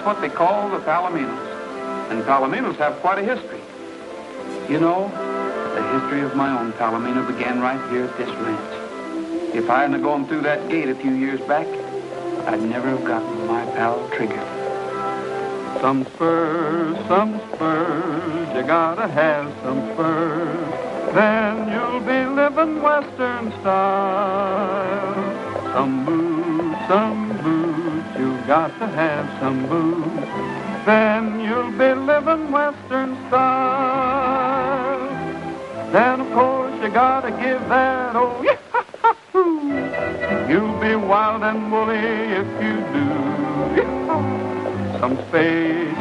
That's what they call the Palominos. And Palominos have quite a history. You know, the history of my own Palomino began right here at this ranch. If I hadn't gone through that gate a few years back, I'd never have gotten my pal Trigger. Some spurs, you gotta have some spurs. Then you'll be living Western style. Some boots, you got to have some boots. Then you'll be living Western style. Then, of course, you gotta give that, oh, yahoo! You'll be wild and woolly if you do. Some space,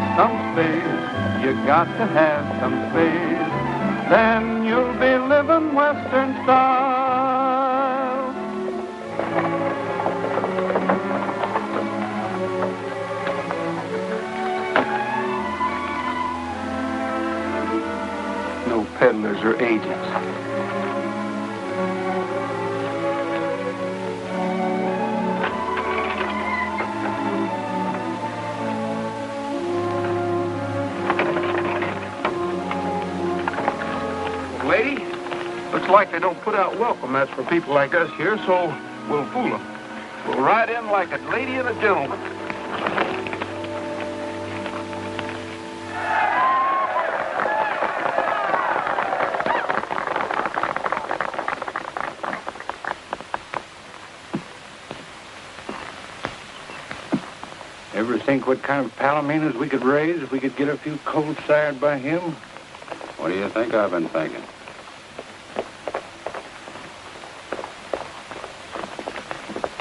you got to have some space. Then you'll be living Western style. No peddlers or agents. Lady, looks like they don't put out welcome mats for people like us here, so we'll fool them. We'll ride in like a lady and a gentleman. Ever think what kind of palominos we could raise if we could get a few colts sired by him? What do you think I've been thinking?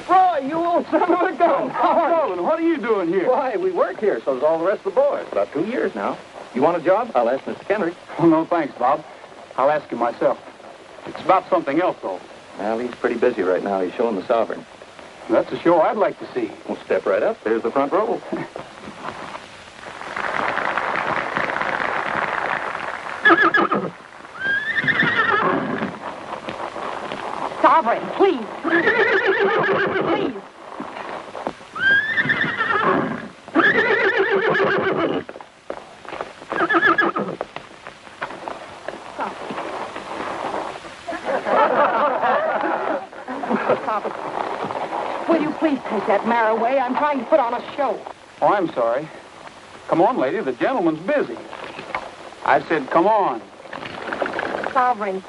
Roy, you old son of a gun! Roland, what are you doing here? Why, we work here, so does all the rest of the boys. About 2 years now. You want a job? I'll ask Mr. Kendrick. Oh, no, thanks, Bob. I'll ask him myself. It's about something else, though. Well, he's pretty busy right now. He's showing the Sovereign. That's a show I'd like to see. Well, step right up. There's the front row. Sovereign, please. Please. Sovereign. Will you please take that mare away? I'm trying to put on a show. Oh, I'm sorry. Come on, lady. The gentleman's busy. I said, come on. Sovereign.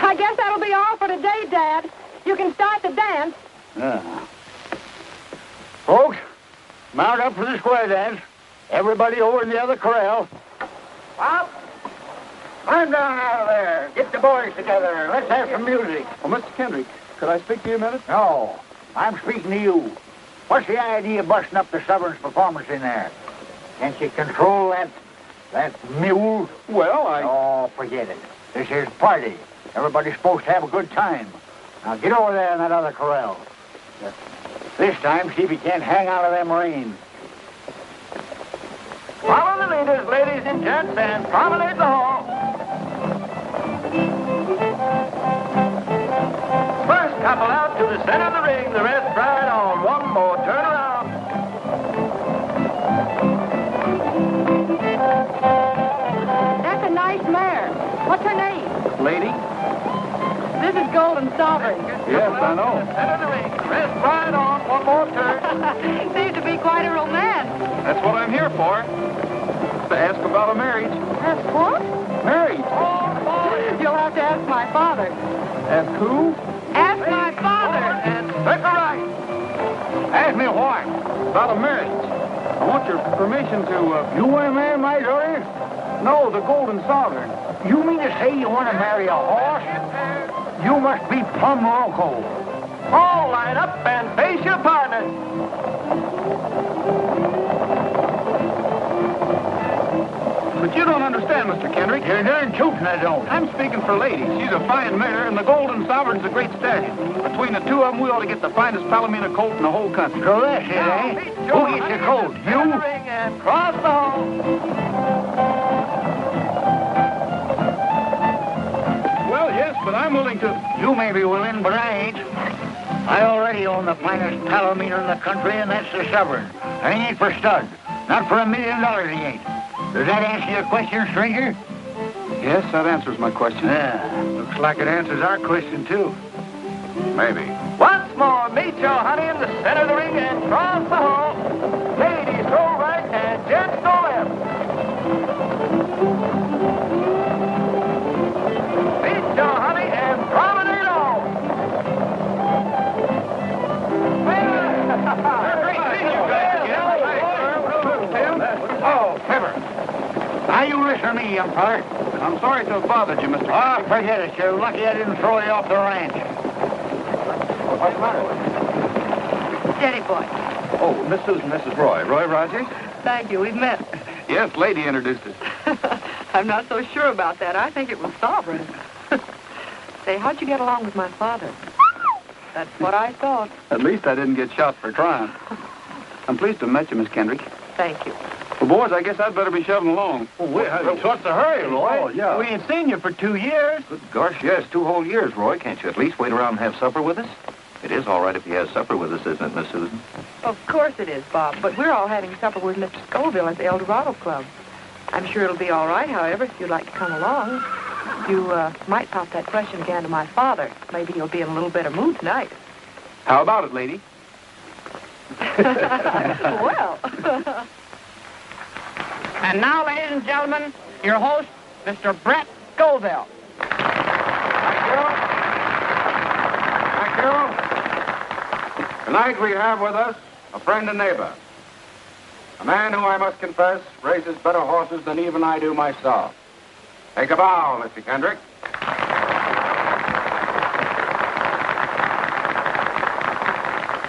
I guess that'll be all for today, Dad. You can start the dance. Folks, mount up for the square dance. Everybody over in the other corral. Pop, climb down out of there. Get the boys together. Let's have some music. Oh, Mr. Kendrick, could I speak to you a minute? No, I'm speaking to you. What's the idea of busting up the Sovereign's performance in there? Can't you control that mule? Well, Oh, forget it. This here's a party. Everybody's supposed to have a good time. Now get over there in that other corral. This time, see if you can't hang out of them reins. Follow the leaders, ladies and gents, and promenade the hall. First couple out to the center of the ring, the rest right on. One more turn around. That's a nice mare. What's her name? lady? This is Golden Sovereign. Yes, I know. Center of the ring. Rest right on. One more turn. Seems to be quite a romance. That's what I'm here for. To ask about a marriage. Ask what? Marriage. You'll have to ask my father. Ask who? Ask my father. And circle right. Ask me what? About a marriage. I want your permission to, You want to marry my daughter? No, the Golden Sovereign. You mean to say you want to marry a horse? You must be plumb loco. All line up and face your partner. But you don't understand, Mr. Kendrick. You're darn tootin' I don't. I'm speaking for ladies. She's a fine mare, and the Golden Sovereign's a great stallion. Between the two of them, we ought to get the finest Palomino colt in the whole country. So that's it, eh? Who gets your coat? You? And cross the hall. Well, yes, but I'm willing to... You may be willing, but I ain't. I already own the finest palomino in the country, and that's the Sovereign. And he ain't for stud. Not for $1 million he ain't. Does that answer your question, stranger? Yes, that answers my question. Yeah. Looks like it answers our question, too. Maybe. Once more, meet your honey in the center of the ring and cross the hall. Ladies go right and gents go left. Meet your honey and promenade on. Great seeing you guys again. Oh, Pepper. Now you listen to me, umpire. I'm sorry to have bothered you, Mr. Oh, forget it. You're lucky I didn't throw you off the ranch. What's the matter with you? Steady, boy. Oh, Miss Susan, this is Roy. Roy Rogers? Thank you. We've met. Yes, lady introduced us. I'm not so sure about that. I think it was Sovereign. Say, how'd you get along with my father? That's what I thought. At least I didn't get shot for trying. I'm pleased to have met you, Miss Kendrick. Thank you. Well, boys, I guess I'd better be shoving along. What's the hurry, Roy? Oh, yeah. We ain't seen you for 2 years. Good gosh, yes, 2 whole years, Roy. Can't you at least wait around and have supper with us? It is all right if he has supper with us, isn't it, Miss Susan? Of course it is, Bob. But we're all having supper with Mr. Skoville at the El Dorado Club. I'm sure it'll be all right, however, if you'd like to come along. You might pop that question again to my father. Maybe he'll be in a little better mood tonight. How about it, lady? Well. And now, ladies and gentlemen, your host, Mr. Brett Skoville. Thank you. Tonight we have with us a friend and neighbor. A man who, I must confess, races better horses than even I do myself. Take a bow, Mr. Kendrick.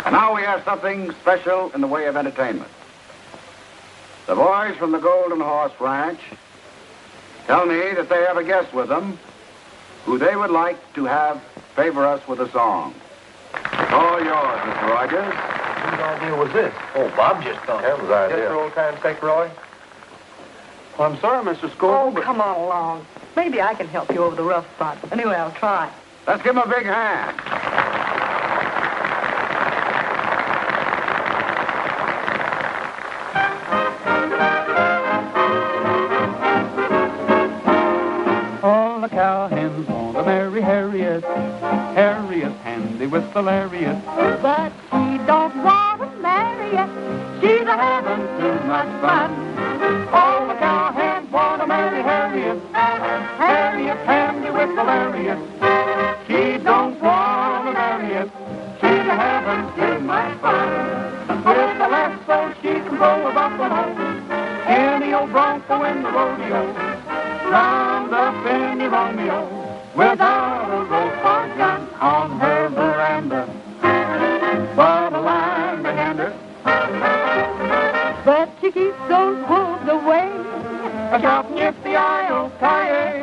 And now we have something special in the way of entertainment. The boys from the Golden Horse Ranch tell me that they have a guest with them who they would like to have favor us with a song. It's all yours, Mr. Rogers. Whose idea was this? Oh, Bob just thought. That was idea. Just for old time's sake, Roy? Well, I'm sorry, Mr. Skoville, Oh, but come on along. Maybe I can help you over the rough spot. Anyway, I'll try. let's give him a big hand. All the cowhands want to marry Harriet. Harriet's handy with the lariat. But she don't want to marry you. She's a having Too much fun. All the cowhands want to marry Harriet. Harriet's handy with the lariat. She don't want to marry it. She's a having too much fun. With the lasso, she can throw a buffalo. Any old bronco in the rodeo. Round up any Romeo. Without a rope or gun on her veranda. But a line behind her. But she keeps those wolves away. Shouting yippee-yi-oh-ki-yay.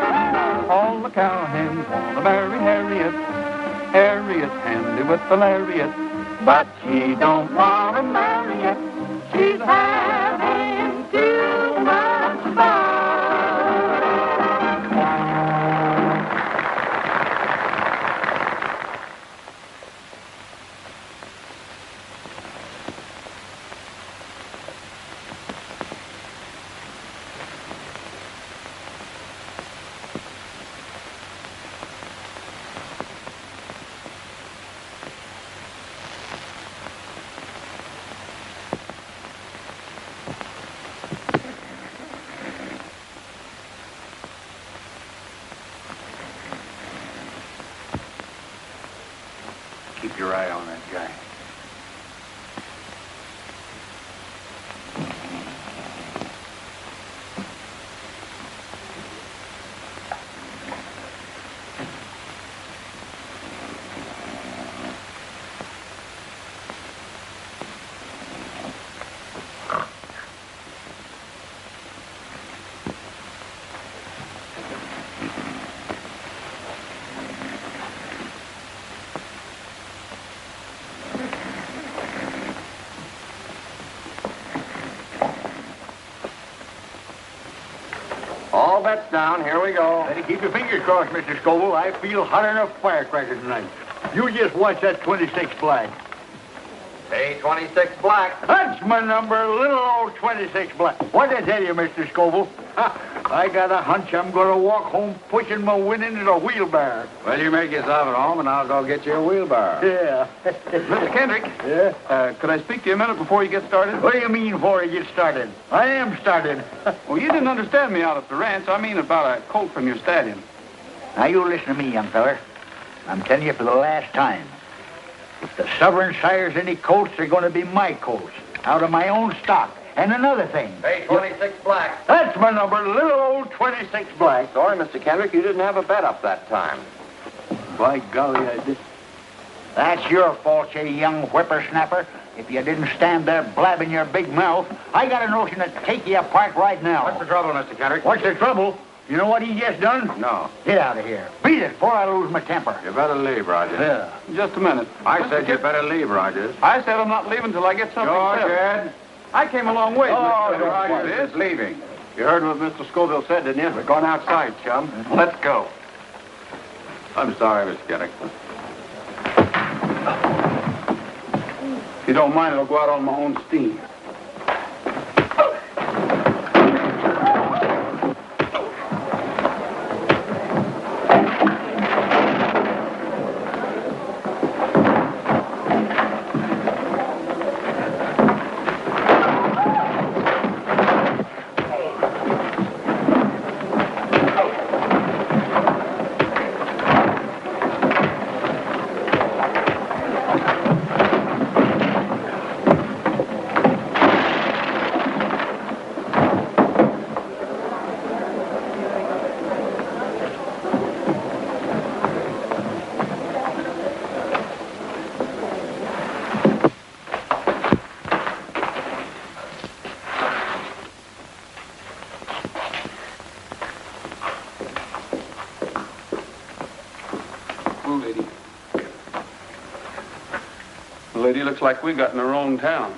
All the cowhands want to marry Harriet. Harriet's handy with the lariat. But she don't want to marry it. She's having too much fun. Keep your eye on that guy. All bets down. Here we go. Better keep your fingers crossed, Mr. Skoville. I feel hotter than a firecracker tonight. You just watch that 26 black. Hey, 26 black. That's my number, little old 26 black. What did I tell you, Mr. Skoville? I got a hunch I'm going to walk home pushing my winnings in a wheelbarrow. Well, you make yourself at home, and I'll go get you a wheelbarrow. Yeah. Mr. Kendrick. Yeah? Could I speak to you a minute before you get started? What do you mean before I get started? I am started. Well, you didn't understand me out at the ranch. I mean about a colt from your stallion. Now, you listen to me, young feller. I'm telling you for the last time. If the sovereign sires any colts, they're going to be my colts, out of my own stock. And another thing. Hey, 26 black. That's my number, little old 26 black. Sorry, Mr. Kendrick, you didn't have a bet up that time. By golly, I did. That's your fault, you young whippersnapper. If you didn't stand there blabbing your big mouth, I got a notion to take you apart right now. What's the trouble, Mr. Kendrick? What's the trouble? You know what he just done? No. Get out of here. Beat it before I lose my temper. You better leave, Rogers. Yeah. Just a minute. I said you better leave, Rogers. I said I'm not leaving till I get something settled. Ed. I came a long way. Oh, Mr. Rogers is leaving. You heard what Mr. Skoville said, didn't you? We're going outside, chum. Let's go. I'm sorry, Mr. Kendrick. If you don't mind, I'll go out on my own steam. Lady, looks like we got in the wrong town.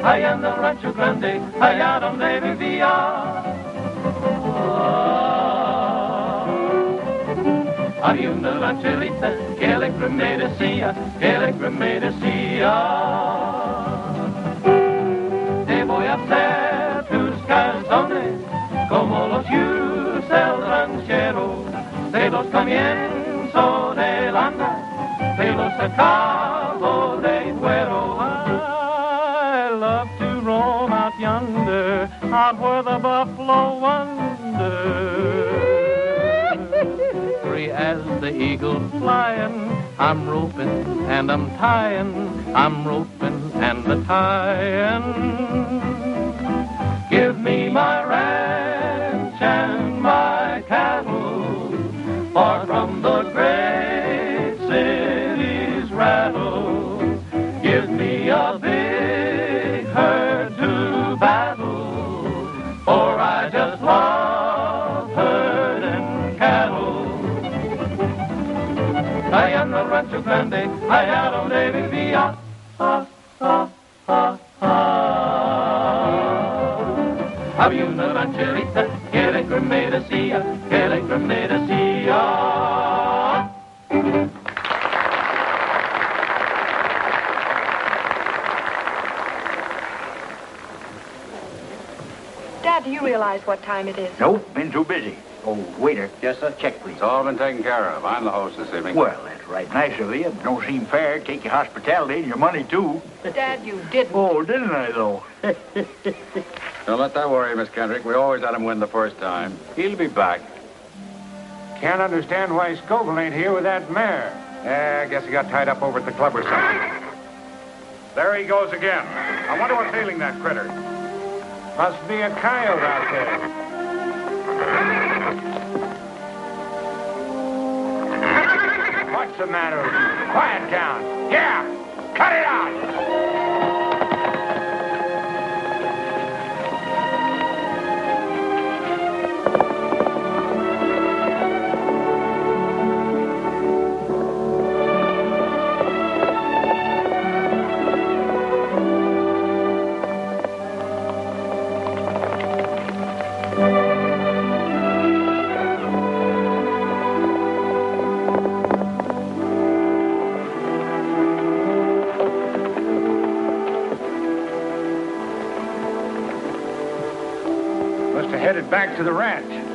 Allá en el Rancho Grande, allá donde vivía. Había una rancherita que alegre me decía, te voy a hacer tus calzones como los yus del ranchero, de los comienzos del andar, de los acabos de cuero. I love to roam out yonder, out where the buffalo wander. Free as the eagle flying, I'm roping and I'm tying, I'm roping and a tying. Give me my ranch and my cattle, far from the great city's rattle. Give me a big herd to battle, for I just love herding cattle. Allá en el Rancho Grande, allá donde vivía. Había una rancherita que alegre me decía, Dad, do you realize what time it is? Nope, been too busy. Oh, waiter. Yes, sir. Check, please. It's all been taken care of. I'm the host this evening. Well, that's right nice of you. It don't seem fair. Take your hospitality and your money, too. Dad, you didn't. Oh, didn't I, though? Don't let that worry you, Miss Kendrick. We always let him win the first time. He'll be back. Can't understand why Skoville ain't here with that mare. I guess he got tied up over at the club or something. There he goes again. I wonder what's ailing that critter. Must be a coyote out there. What's the matter with you? Quiet down. Yeah, cut it out. back to the ranch.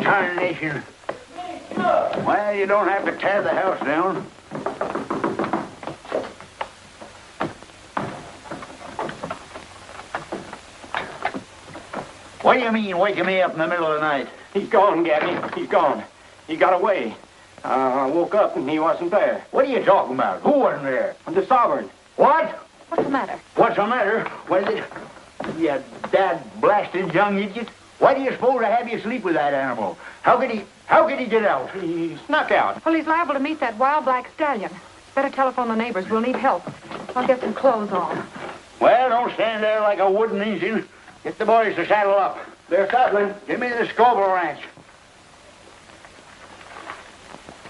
Tarnation. Well, you don't have to tear the house down. What do you mean, waking me up in the middle of the night? He's gone, Gabby. He's gone. He got away. I woke up and he wasn't there. What are you talking about? Who wasn't there? The Sovereign. What? What's the matter? What's the matter? What is it? You dad-blasted young idiot. Why do you suppose I have you sleep with that animal? How could he get out? He snuck out. Well, he's liable to meet that wild black stallion. Better telephone the neighbors. We'll need help. I'll get some clothes on. Well, don't stand there like a wooden engine. Get the boys to saddle up. They're saddling. Give me the Skoville ranch.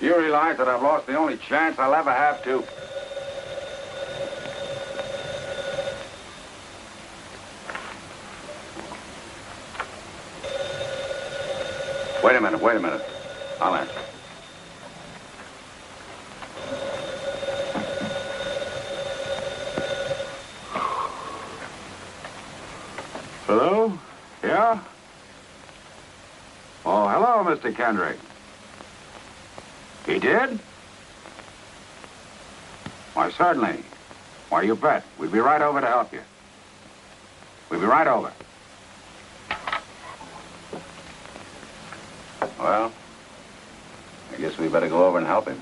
You realize that I've lost the only chance I'll ever have to. Wait a minute. I'll answer. Hello? Yeah? Oh, hello, Mr. Kendrick. He did? Why, certainly. Why, you bet. We'll be right over to help you. We'll be right over. Well, I guess we better go over and help him.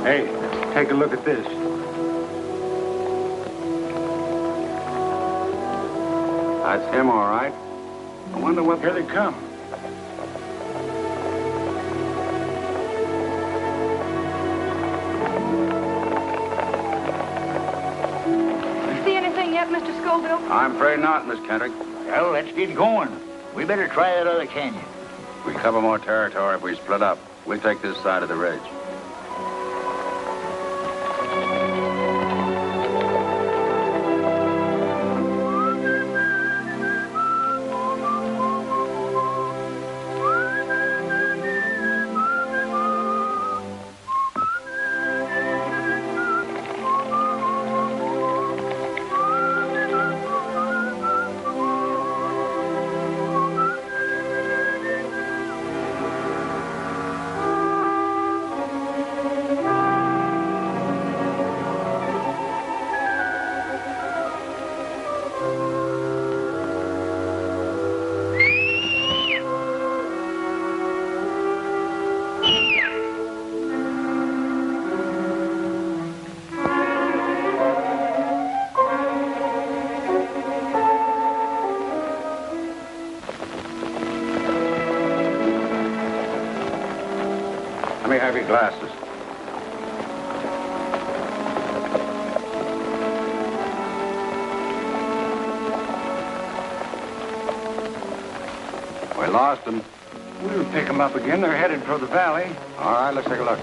Hey, take a look at this. That's him, all right. I wonder what... Here they come. You see anything yet, Mr. Skoville? I'm afraid not, Miss Kendrick. Well, let's get going. We better try that other canyon. We cover more territory if we split up. We'll take this side of the ridge. Let me have your glasses. We lost them. We'll pick them up again. They're headed for the valley. All right, let's take a look.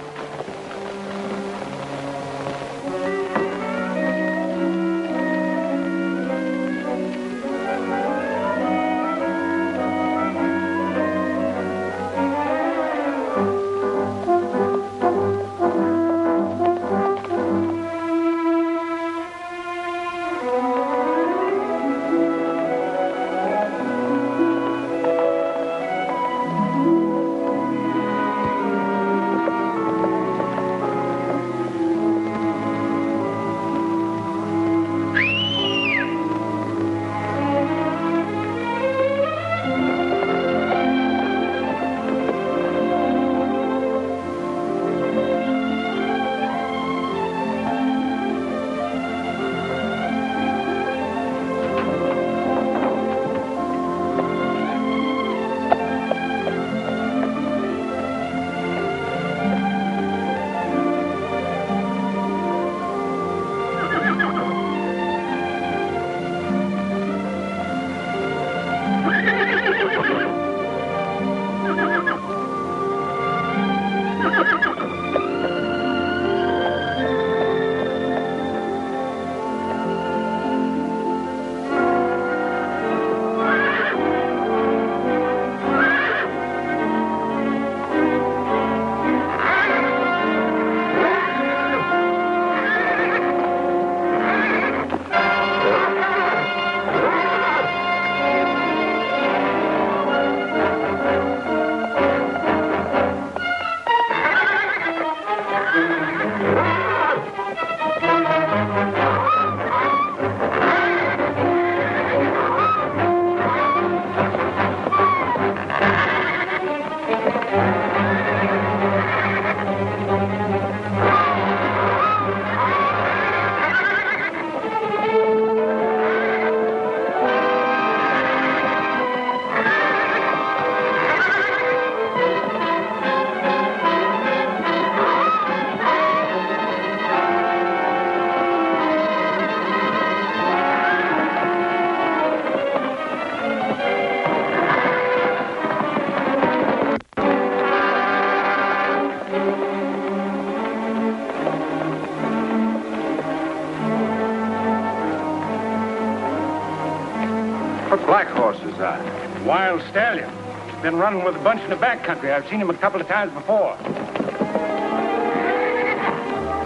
Black horse is that? Wild stallion. He's been running with a bunch in the back country. I've seen him a couple of times before.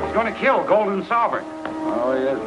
He's going to kill Golden Sovereign. Oh, yes.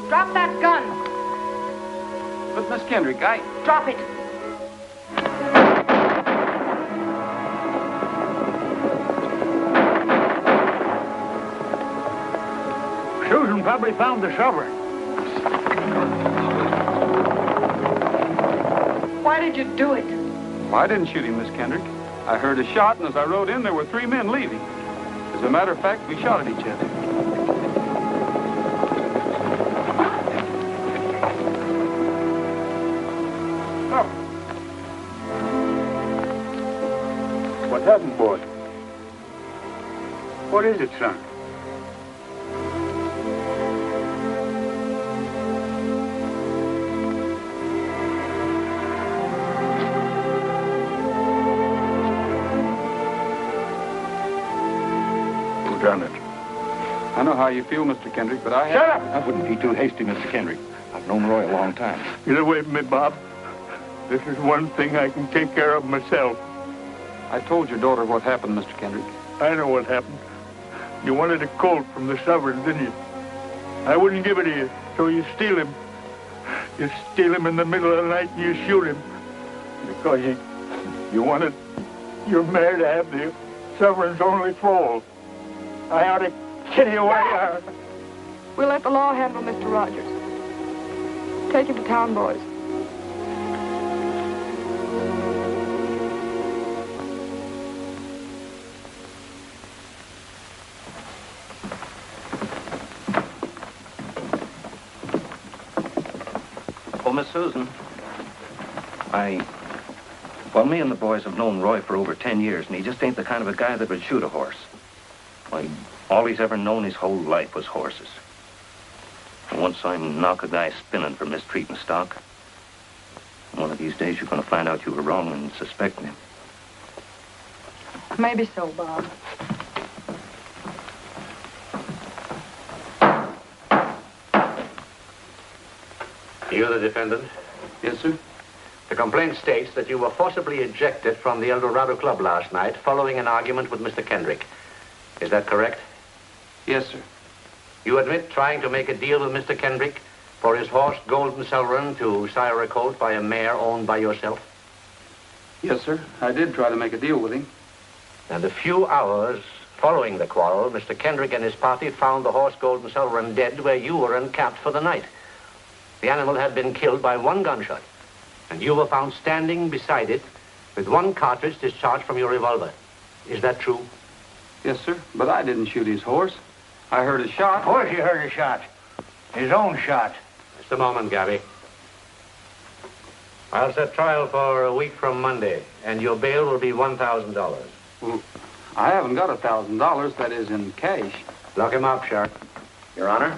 Drop that gun. But, Miss Kendrick, Drop it. Susan probably found the sovereign. Why did you do it? Well, I didn't shoot him, Miss Kendrick. I heard a shot, and as I rode in, there were 3 men leaving. As a matter of fact, we shot at each other. What happened, boy? What is it, son? Who done it? I know how you feel, Mr. Kendrick, but I... Shut up! I wouldn't be too hasty, Mr. Kendrick. I've known Roy a long time. Get away from me, Bob. This is one thing I can take care of myself. I told your daughter what happened, Mr. Kendrick. I know what happened. You wanted a colt from the sovereign, didn't you? I wouldn't give it to you, so you steal him. You steal him in the middle of the night and you shoot him. Because you wanted your mare to have the sovereign's only foal. I ought to kid you away. We'll let the law handle Mr. Rogers. Take him to town, boys. Oh, Miss Susan, well, me and the boys have known Roy for over 10 years, and he just ain't the kind of a guy that would shoot a horse. Why, all he's ever known his whole life was horses. I once saw him knock a guy spinning for mistreating stock. One of these days, you're going to find out you were wrong in suspecting him. Maybe so, Bob. You the defendant? Yes, sir. The complaint states that you were forcibly ejected from the El Dorado Club last night following an argument with Mr. Kendrick. Is that correct? Yes, sir. You admit trying to make a deal with Mr. Kendrick for his horse, Golden Sovereign, to sire a colt by a mare owned by yourself? Yes, sir. I did try to make a deal with him. And a few hours following the quarrel, Mr. Kendrick and his party found the horse, Golden Sovereign, dead where you were encamped for the night. The animal had been killed by 1 gunshot, and you were found standing beside it with 1 cartridge discharged from your revolver. Is that true? Yes, sir. But I didn't shoot his horse. I heard a shot. Of course you heard a shot. His own shot. Just a moment, Gabby. I'll set trial for a week from Monday, and your bail will be $1,000. Well, I haven't got $1,000, that is in cash. Lock him up, Sheriff. Your Honor,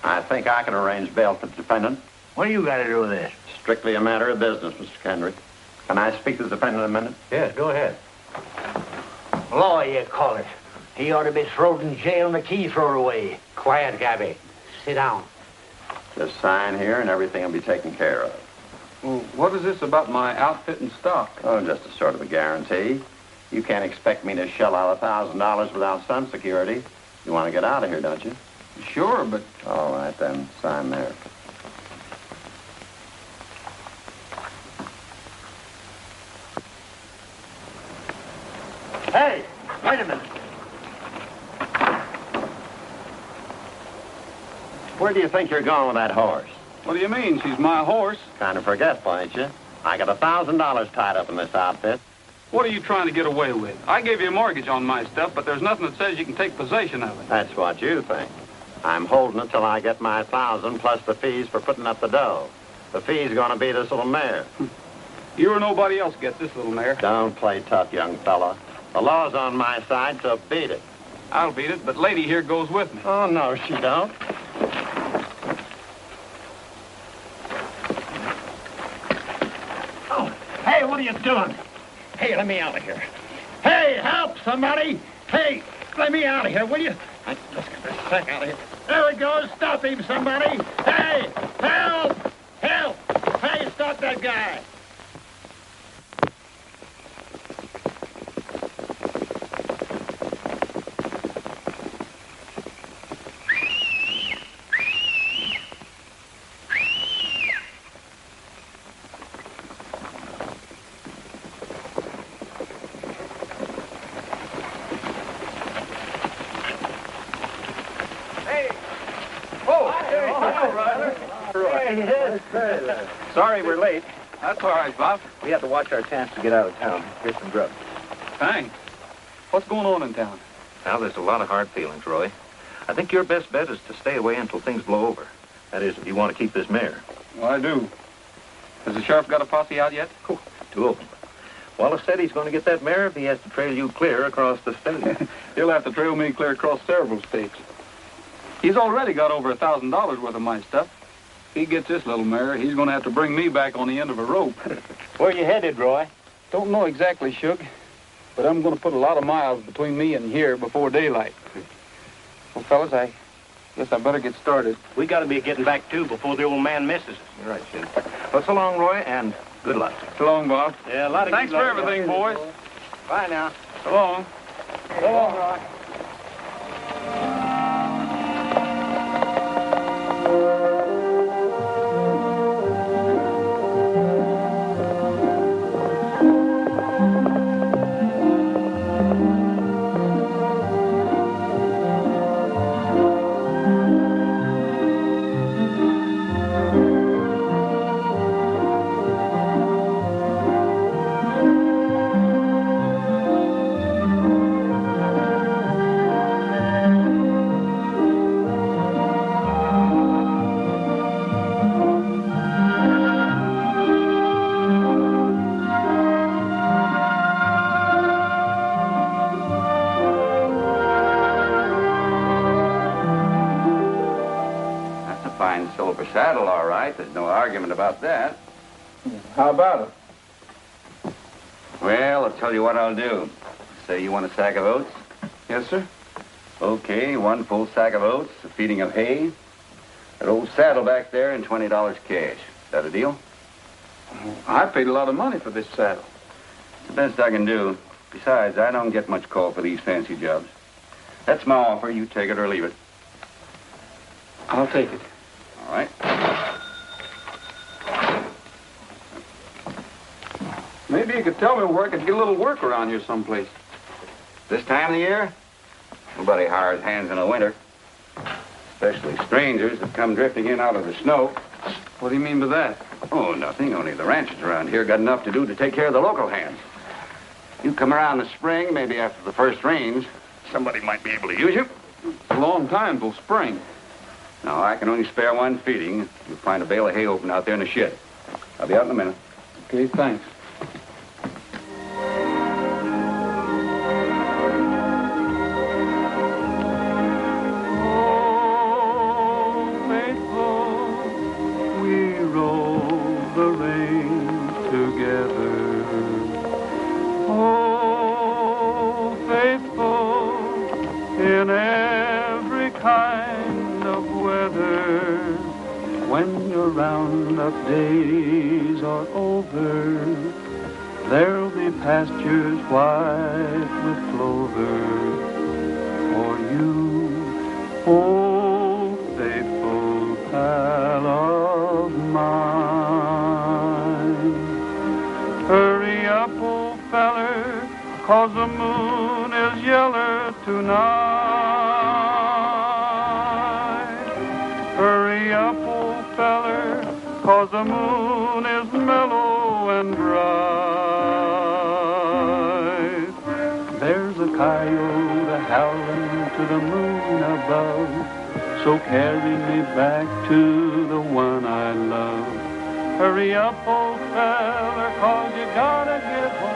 I think I can arrange bail for the defendant. What do you got to do with this? Strictly a matter of business, Mr. Kendrick. Can I speak to the defendant a minute? Yes, go ahead. Law, you call it. He ought to be thrown in jail and the key thrown away. Quiet, Gabby. Sit down. Just sign here and everything will be taken care of. Well, what is this about my outfit and stock? Oh, just a sort of a guarantee. You can't expect me to shell out $1,000 without some security. You want to get out of here, don't you? Sure, but... All right, then. Sign there. Hey, wait a minute. Where do you think you're going with that horse? What do you mean? She's my horse. Kind of forgetful, ain't you? I got $1,000 tied up in this outfit. What are you trying to get away with? I gave you a mortgage on my stuff, but there's nothing that says you can take possession of it. That's what you think. I'm holding it till I get my 1,000 plus the fees for putting up the dough. The fee's gonna be this little mare. You or nobody else gets this little mare. Don't play tough, young fella. The law's on my side, so beat it. I'll beat it, but lady here goes with me. Oh, no, she don't. Oh, hey, what are you doing? Hey, let me out of here. Hey, help, somebody. Hey, let me out of here, will you? Let's get this sack out of here. There he goes. Stop him, somebody. Hey, help! Help! Hey, stop that guy. Sorry we're late. That's all right, Bob. We had to watch our chance to get out of town. Here's some grub. Thanks. What's going on in town? Now, there's a lot of hard feelings, Roy. I think your best bet is to stay away until things blow over. That is, if you want to keep this mare. Well, I do. Has the sheriff got a posse out yet? Oh, 2 of them. Wallace said he's going to get that mare if he has to trail you clear across the state. He'll have to trail me clear across several states. He's already got over $1,000 worth of my stuff. If he gets this little mare, he's going to have to bring me back on the end of a rope. Where you headed, Roy? Don't know exactly, Shug, but I'm going to put a lot of miles between me and here before daylight. Well, fellas, I guess I better get started. We got to be getting back, too, before the old man misses us. You're right, Sid. Well, so long, Roy, and good luck. So long, Bob. Yeah, a lot of Thanks good for luck, everything, Roy. boys. Bye now. So long. So long, Roy. Saddle, all right. There's no argument about that. How about it? Well, I'll tell you what I'll do. Say you want a sack of oats? Yes, sir. Okay, 1 full sack of oats, a feeding of hay, that old saddle back there, and $20 cash. Is that a deal? I paid a lot of money for this saddle. It's the best I can do. Besides, I don't get much call for these fancy jobs. That's my offer. You take it or leave it. I'll take it. All right. Maybe you could tell me where I could get a little work around here someplace. This time of the year, nobody hires hands in the winter. Especially strangers that come drifting in out of the snow. What do you mean by that? Oh, nothing. Only the ranchers around here got enough to do to take care of the local hands. You come around the spring, maybe after the first rains, somebody might be able to use you. It's a long time till spring. No, I can only spare 1 feeding. You'll find a bale of hay open out there in the shed. I'll be out in a minute. Okay, thanks. over. Oh, faithful in every kind of weather, when your roundup days are over, there'll be pastures white with clover for you, oh faithful pal of mine. Hurry up, old feller, 'cause the moon is yeller tonight. Hurry up, old feller, 'cause the moon is mellow and bright. There's a coyote a-howling to the moon above, so carry me back to the one I love. Hurry up, old feller, 'cause you gotta get home.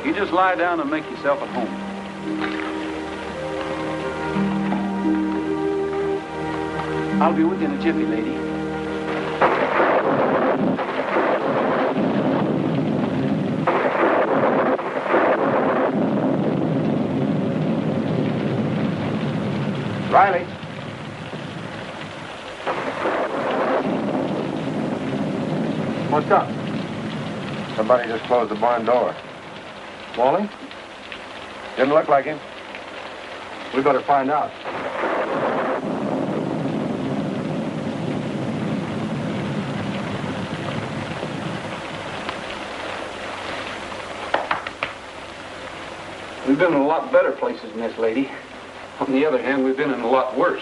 You just lie down and make yourself at home. I'll be with you in a jiffy, lady. Riley. What's up? Somebody just closed the barn door. Wally? Didn't look like him. We better find out. We've been in a lot better places than this, lady. On the other hand, we've been in a lot worse.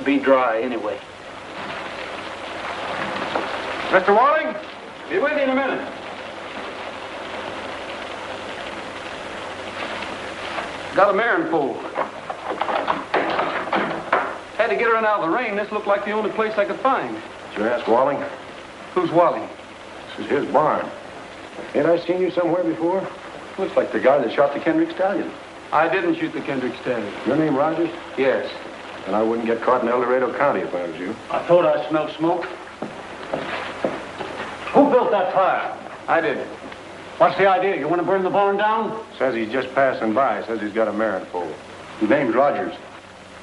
Be dry, anyway. Mr. Walling? Be with you in a minute. Got a mare and foal. Had to get her in out of the rain. This looked like the only place I could find. Did you ask Walling? Who's Wally? This is his barn. Ain't I seen you somewhere before? Looks like the guy that shot the Kendrick stallion. I didn't shoot the Kendrick stallion. Your name Rogers? Yes. And I wouldn't get caught in El Dorado County if I was you. I thought I smelled smoke. Who built that fire? I did. What's the idea? You want to burn the barn down? Says he's just passing by. Says he's got a mare and foal. His name's Rogers.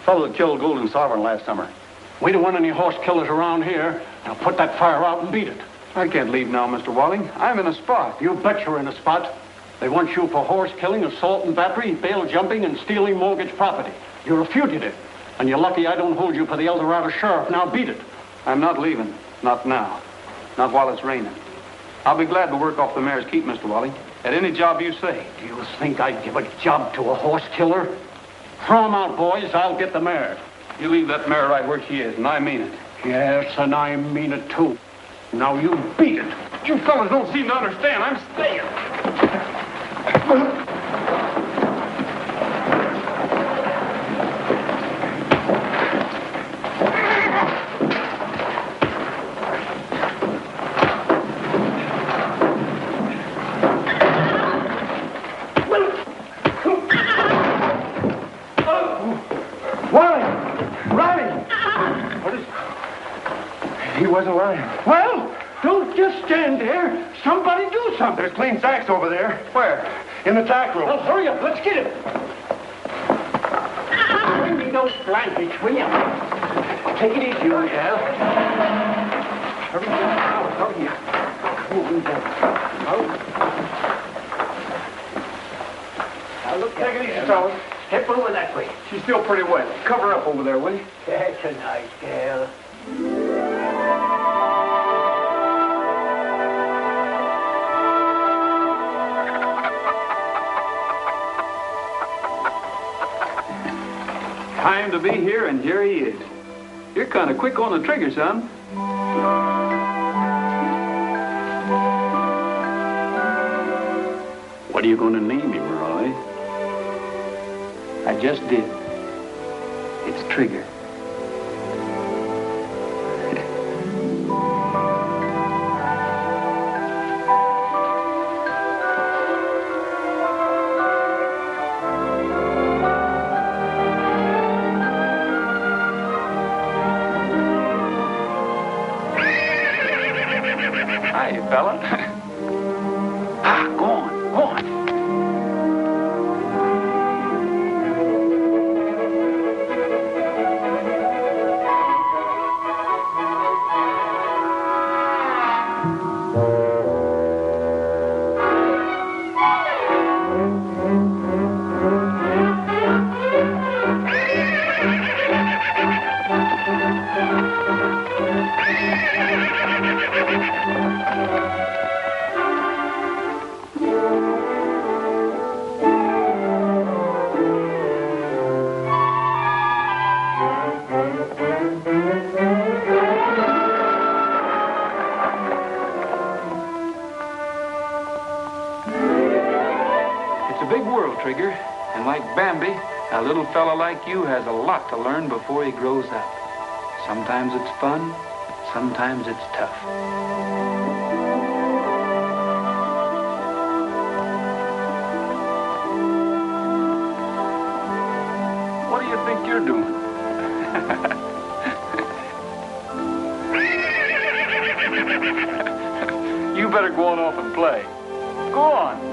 Fellow that killed Golden Sovereign last summer. We don't want any horse killers around here. Now put that fire out and beat it. I can't leave now, Mr. Walling. I'm in a spot. You bet you're in a spot. They want you for horse killing, assault and battery, bail jumping, and stealing mortgage property. You're a fugitive. And you're lucky I don't hold you for the El Dorado sheriff. Now beat it. I'm not leaving. Not now. Not while it's raining. I'll be glad to work off the mare's keep, Mr. Walling. At any job you say. Do you think I'd give a job to a horse killer? Throw 'em out, boys. I'll get the mare. You leave that mare right where she is, and I mean it. Yes, and I mean it, too. Now you beat it. You fellas don't seem to understand. I'm staying. He wasn't lying. Well, don't just stand there. Somebody do something. There's clean sacks over there. Where? In the tack room. Well, hurry up. Let's get him. Bring me those blankets, will you? Take it easy, old gal. Hurry up. Hurry up. Now, look, take it easy, fellas. Step over that way. She's still pretty wet. Cover up over there, will you? Okay. such a nice gal. Time to be here, and here he is. You're kind of quick on the trigger, son. What are you going to name him, Roy? I just did. It's Trigger. Hi, fella. Go on, go on. It's a big world, Trigger. And like Bambi, a little fella like you has a lot to learn before he grows up. Sometimes it's fun, sometimes it's tough. What do you think you're doing? You better go on off and play. Go on.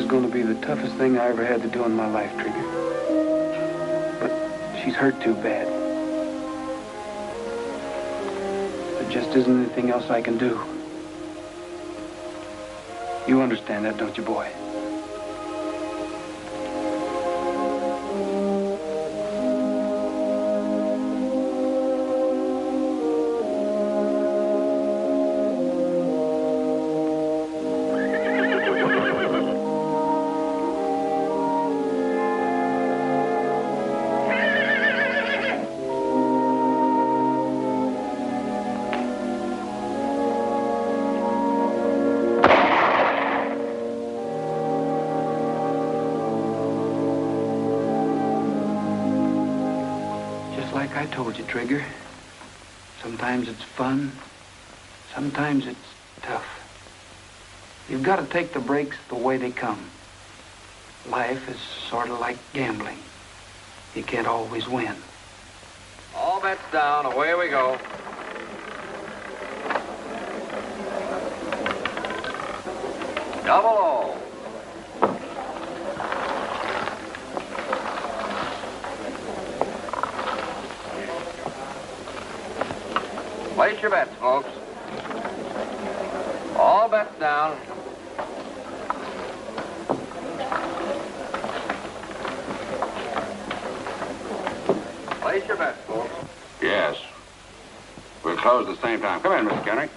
going to be the toughest thing I ever had to do in my life, Trigger. But she's hurt too bad. There just isn't anything else I can do. You understand that, don't you, boy? Like I told you, Trigger. Sometimes it's fun. Sometimes it's tough. You've got to take the breaks the way they come. Life is sort of like gambling. You can't always win. All bets down. Away we go. Double all. Place your bets, folks. All bets down. Place your bets, folks. Yes. We'll close at the same time. Come in, Mr. Kendrick.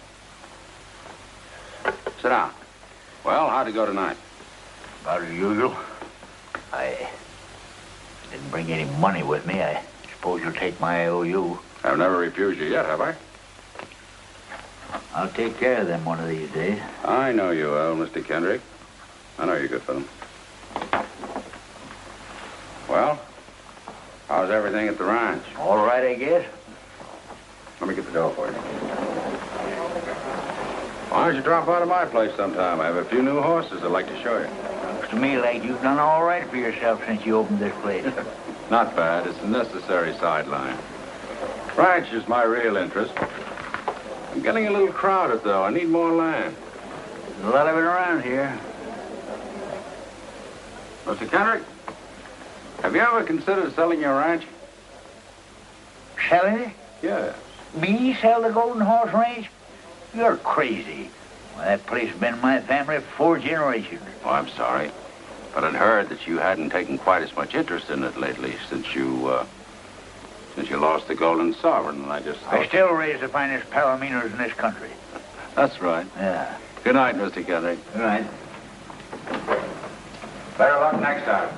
Sit down. Well, how'd it go tonight? About as usual. I didn't bring any money with me. I suppose you'll take my IOU. I've never refused you yet, have I? I'll take care of them one of these days. I know you will, Mr. Kendrick. I know you're good for them. Well, how's everything at the ranch? All right, I guess. Let me get the dough for you. Why don't you drop out of my place sometime? I have a few new horses I'd like to show you. Looks to me like you've done all right for yourself since you opened this place. Not bad. It's a necessary sideline. Ranch is my real interest. I'm getting a little crowded, though. I need more land. There's a lot of it around here. Mr. Kendrick, have you ever considered selling your ranch? Selling it? Yes. Me sell the Golden Horse Ranch? You're crazy. Well, that place has been in my family for 4 generations. Oh, I'm sorry. But I'd heard that you hadn't taken quite as much interest in it lately since you lost the Golden Sovereign, and I just thought... I still raise the finest palominos in this country. That's right. Yeah. Good night, Mr. Kendrick. Good night. Better luck next time.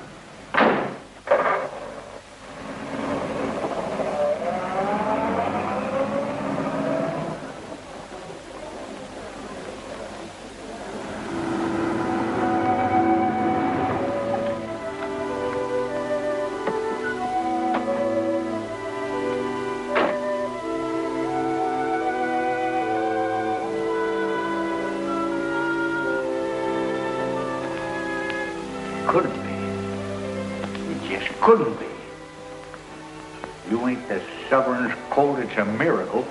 Couldn't be. It just couldn't be. You ain't the sovereign's colt, it's a miracle.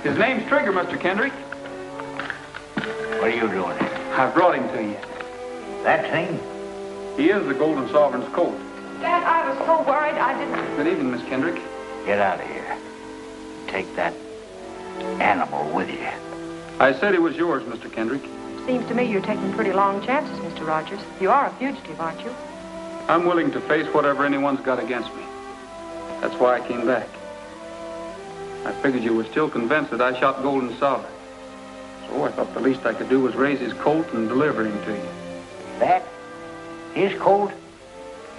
His name's Trigger, Mr. Kendrick. What are you doing here? I brought him to you. That thing? He is the Golden Sovereign's colt. Dad, I was so worried I didn't... Good evening, Miss Kendrick. Get out of here. Take that animal with you. I said he was yours, Mr. Kendrick. Seems to me you're taking pretty long chances, Mr. Rogers. You are a fugitive, aren't you? I'm willing to face whatever anyone's got against me. That's why I came back. I figured you were still convinced that I shot Golden Sovereign. So I thought the least I could do was raise his colt and deliver him to you. That? His colt?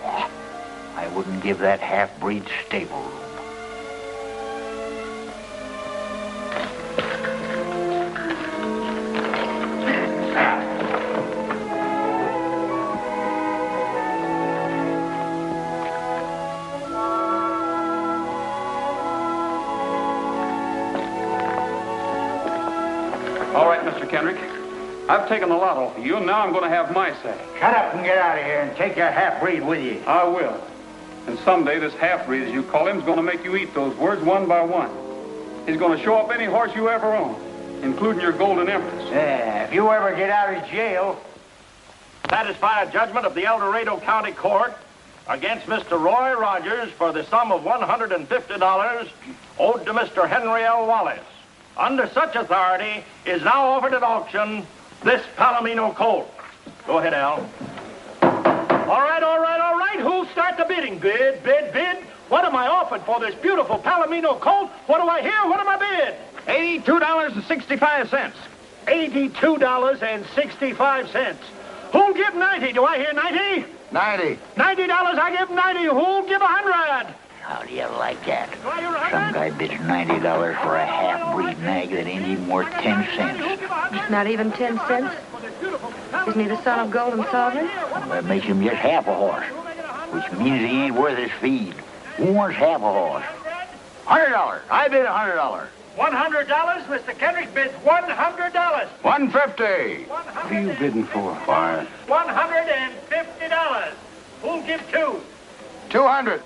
I wouldn't give that half-breed stable room. All right, Mr. Kendrick. I've taken a lot off of you, and now I'm going to have my say. Shut up and get out of here and take your half-breed with you. I will. And someday this half-breed, as you call him, is going to make you eat those words one by one. He's going to show up any horse you ever own, including your Golden Empress. Yeah, if you ever get out of jail, satisfy a judgment of the El Dorado County Court against Mr. Roy Rogers for the sum of $150 owed to Mr. Henry L. Wallace. Under such authority is now offered at auction this Palomino colt. Go ahead, Al. All right. Who'll start the bidding? Bid. What am I offered for this beautiful Palomino colt? What do I hear? What am I bid? $82.65. $82.65. Who'll give 90? Do I hear 90? 90. $90, I give 90. Who'll give 100? How do you like that? Do I hear 100? Some guy bids $90 for a half-breed nag that ain't even worth 10 cents. It's not even 10 cents. Isn't he the son of Gold and Sovereign? Well, that makes him just half a horse, which means he ain't worth his feed. Who wants half a horse? $100. I bid $100. $100? Mr. Kendrick bids $100. $150. What are you bidding for? Why? $150. Who'll give two? $200. 200.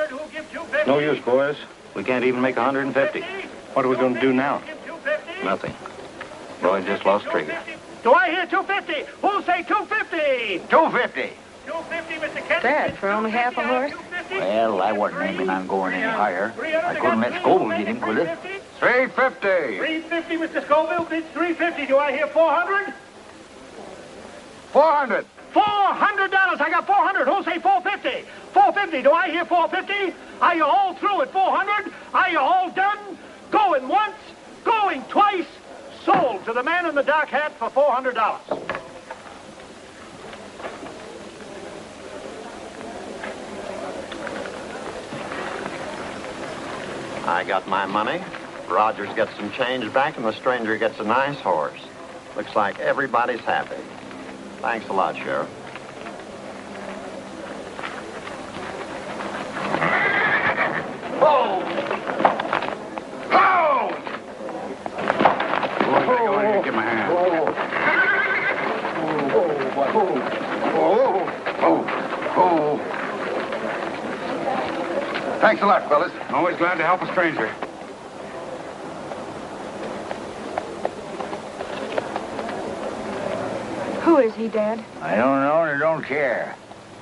Who'll give 250? No use, boys. We can't even make 150. What are we going to do now? Nothing. Roy just lost Trigger. Do I hear 250? Who'll say 250? 250. 250, Mr. Kendrick. Dad, for only half a horse? Well, I wasn't aiming on going any higher. I couldn't let Skoville get him, could it? 350. 350, Mr. Skoville bids 350. Do I hear 400? 400. $400. I got 400. Who'll say 450? 450. Do I hear 450? Are you all through at 400? Are you all done? Going once, going twice. Sold to the man in the dark hat for $400. I got my money. Rogers gets some change back, and the stranger gets a nice horse. Looks like everybody's happy. Thanks a lot, Sheriff. Oh! Oh! Go in here, give my hand. Oh! Thanks a lot, fellas. Always glad to help a stranger. Who is he, Dad? I don't know and I don't care.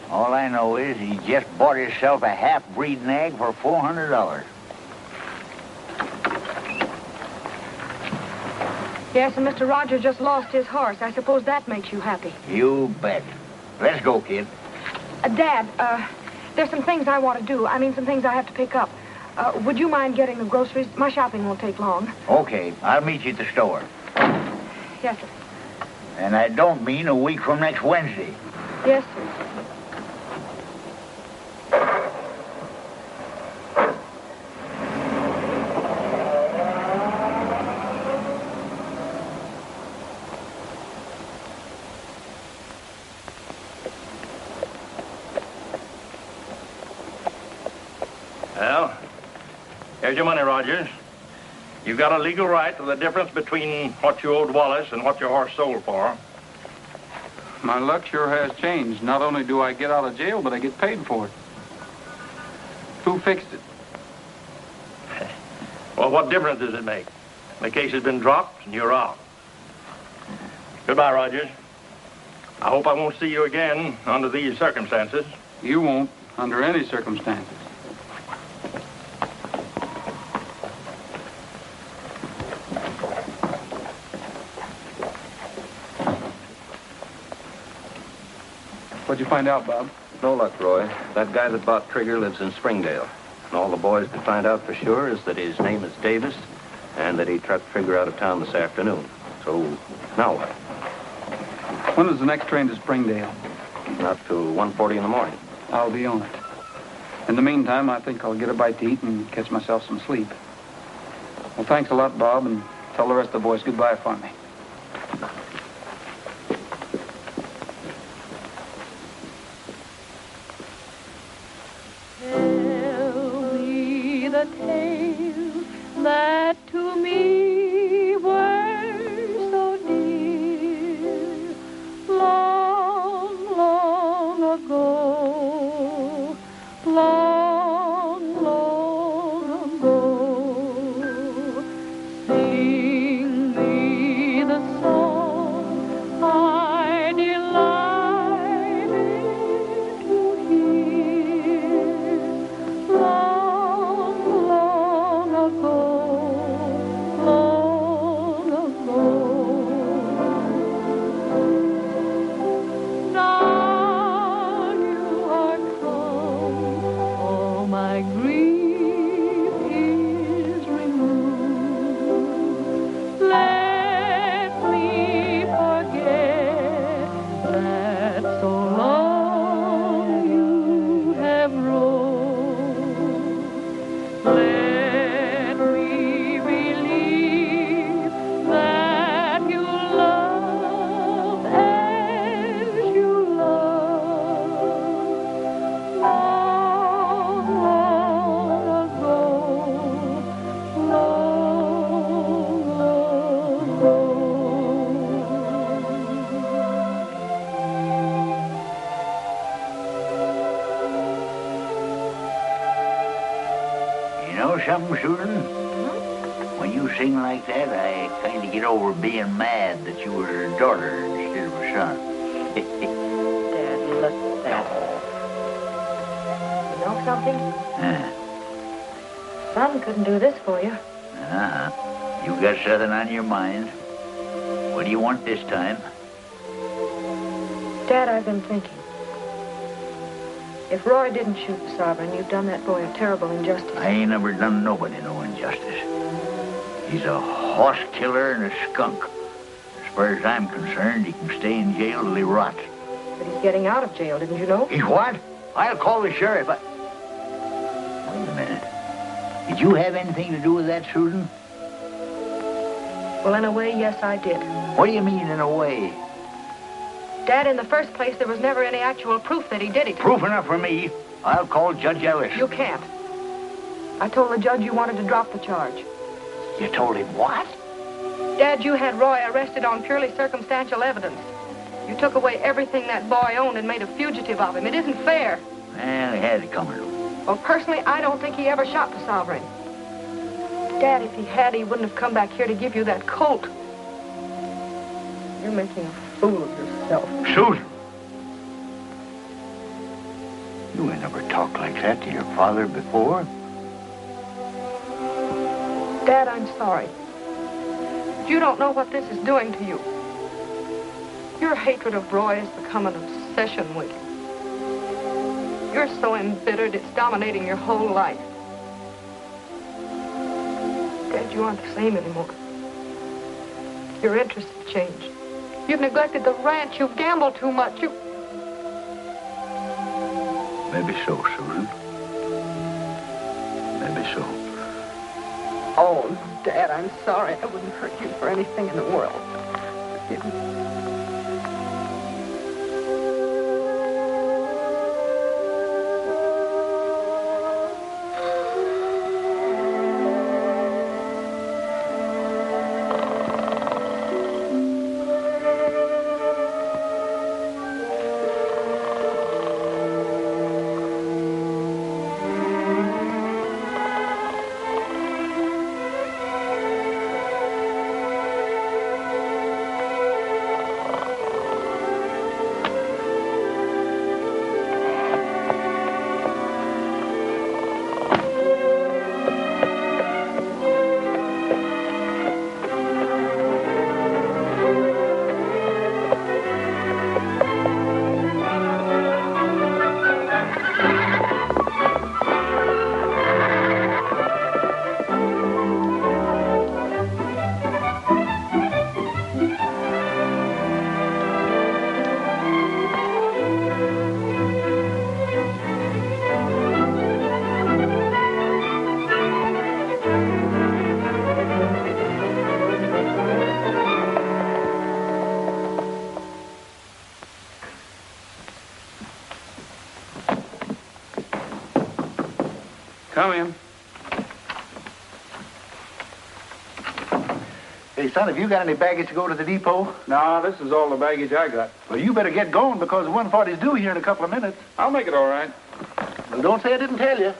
All I know is he just bought himself a half-breed nag for $400. Yes, and Mr. Rogers just lost his horse. I suppose that makes you happy. You bet. Let's go, kid. Dad, there's some things I want to do. I mean, some things I have to pick up. Would you mind getting the groceries? My shopping won't take long. Okay, I'll meet you at the store. Yes, sir. And I don't mean a week from next Wednesday. Yes, sir. Well, here's your money, Rogers. You got a legal right to the difference between what you owed Wallace and what your horse sold for. My luck sure has changed. Not only do I get out of jail, but I get paid for it. Who fixed it? Well, what difference does it make? The case has been dropped and you're out. Goodbye, Rogers. I hope I won't see you again under these circumstances. You won't, under any circumstances. What'd you find out, Bob? No luck, Roy. That guy that bought Trigger lives in Springdale. And all the boys could find out for sure is that his name is Davis and that he trucked Trigger out of town this afternoon. So, now what? When is the next train to Springdale? Not till 1:40 in the morning. I'll be on it. In the meantime, I think I'll get a bite to eat and catch myself some sleep. Well, thanks a lot, Bob, and tell the rest of the boys goodbye for me. The tales that to me were so dear long, long ago, long, long ago. Sing me the song I delight my grief is removed. Let me forget that so long you have roamed. Let me believe that you love as you love long, long ago, long, long ago. You know something, Susan? When you sing like that, I kind of get over being mad that you were a daughter instead of a son. Dad, look at that. You know something? Son couldn't do this for you. Uh-huh. You got something on your mind. What do you want this time? Dad, I've been thinking. If Roy didn't shoot the Sovereign, you've done that boy a terrible injustice. I ain't never done nobody no injustice. He's a horse killer and a skunk. As far as I'm concerned, he can stay in jail till he rots. But he's getting out of jail, didn't you know? He's what? I'll call the sheriff. Wait a minute. Did you have anything to do with that, Susan? Well, in a way, yes, I did. What do you mean, in a way? Dad, in the first place, there was never any actual proof that he did it. Proof enough for me. I'll call Judge Ellis. You can't. I told the judge you wanted to drop the charge. You told him what? Dad, you had Roy arrested on purely circumstantial evidence. You took away everything that boy owned and made a fugitive of him. It isn't fair. Well, he had it coming to him. Well, personally, I don't think he ever shot the Sovereign. Dad, if he had, he wouldn't have come back here to give you that colt. You're making a fool of yourself. Susan! You ain't never talked like that to your father before. Dad, I'm sorry. You don't know what this is doing to you. Your hatred of Roy has become an obsession with you. You're so embittered, it's dominating your whole life. Dad, you aren't the same anymore. Your interests have changed. You've neglected the ranch. You've gambled too much. Maybe so, Susan. Maybe so. Oh, Dad, I'm sorry. I wouldn't hurt you for anything in the world. Forgive me. Come in. Hey, son, have you got any baggage to go to the depot? No, this is all the baggage I got. Well, you better get going because 140's due here in a couple of minutes. I'll make it all right. Well, don't say I didn't tell you.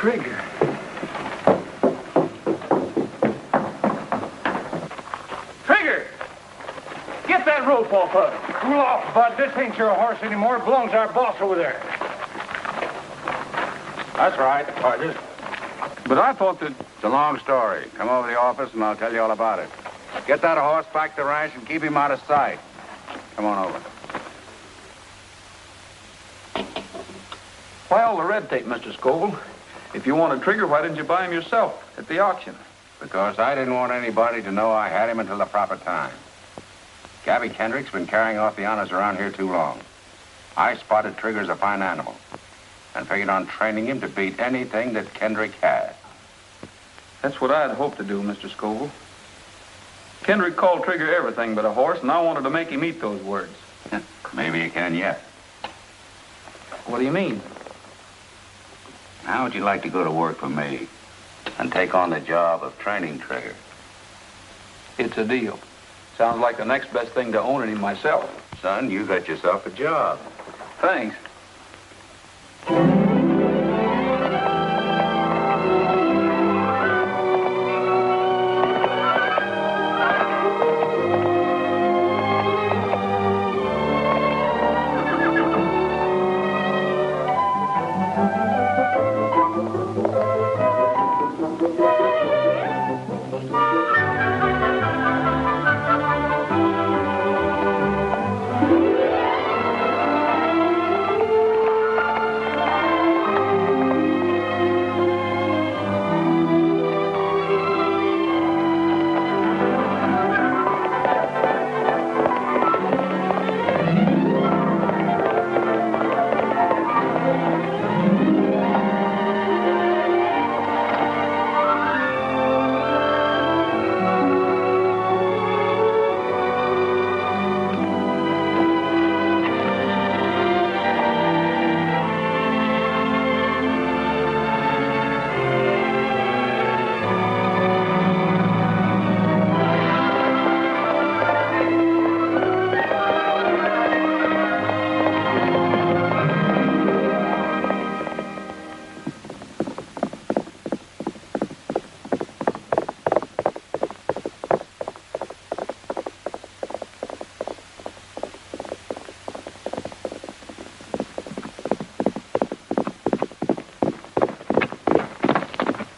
Trigger. Trigger! Get that rope off of him. Cool off, Bud. This ain't your horse anymore. It belongs to our boss over there. That's right, Rogers. But I thought that... It's a long story. Come over to the office and I'll tell you all about it. Get that horse back to the ranch and keep him out of sight. Come on over. Why all the red tape, Mr. Skoville? If you wanted Trigger, why didn't you buy him yourself at the auction? Because I didn't want anybody to know I had him until the proper time. Gabby Kendrick's been carrying off the honors around here too long. I spotted Trigger as a fine animal and figured on training him to beat anything that Kendrick had. That's what I'd hoped to do, Mr. Skoville. Kendrick called Trigger everything but a horse, and I wanted to make him eat those words. Maybe you can yet. What do you mean? How would you like to go to work for me and take on the job of training Trigger? It's a deal. Sounds like the next best thing to owning him myself. Son, you got yourself a job. Thanks.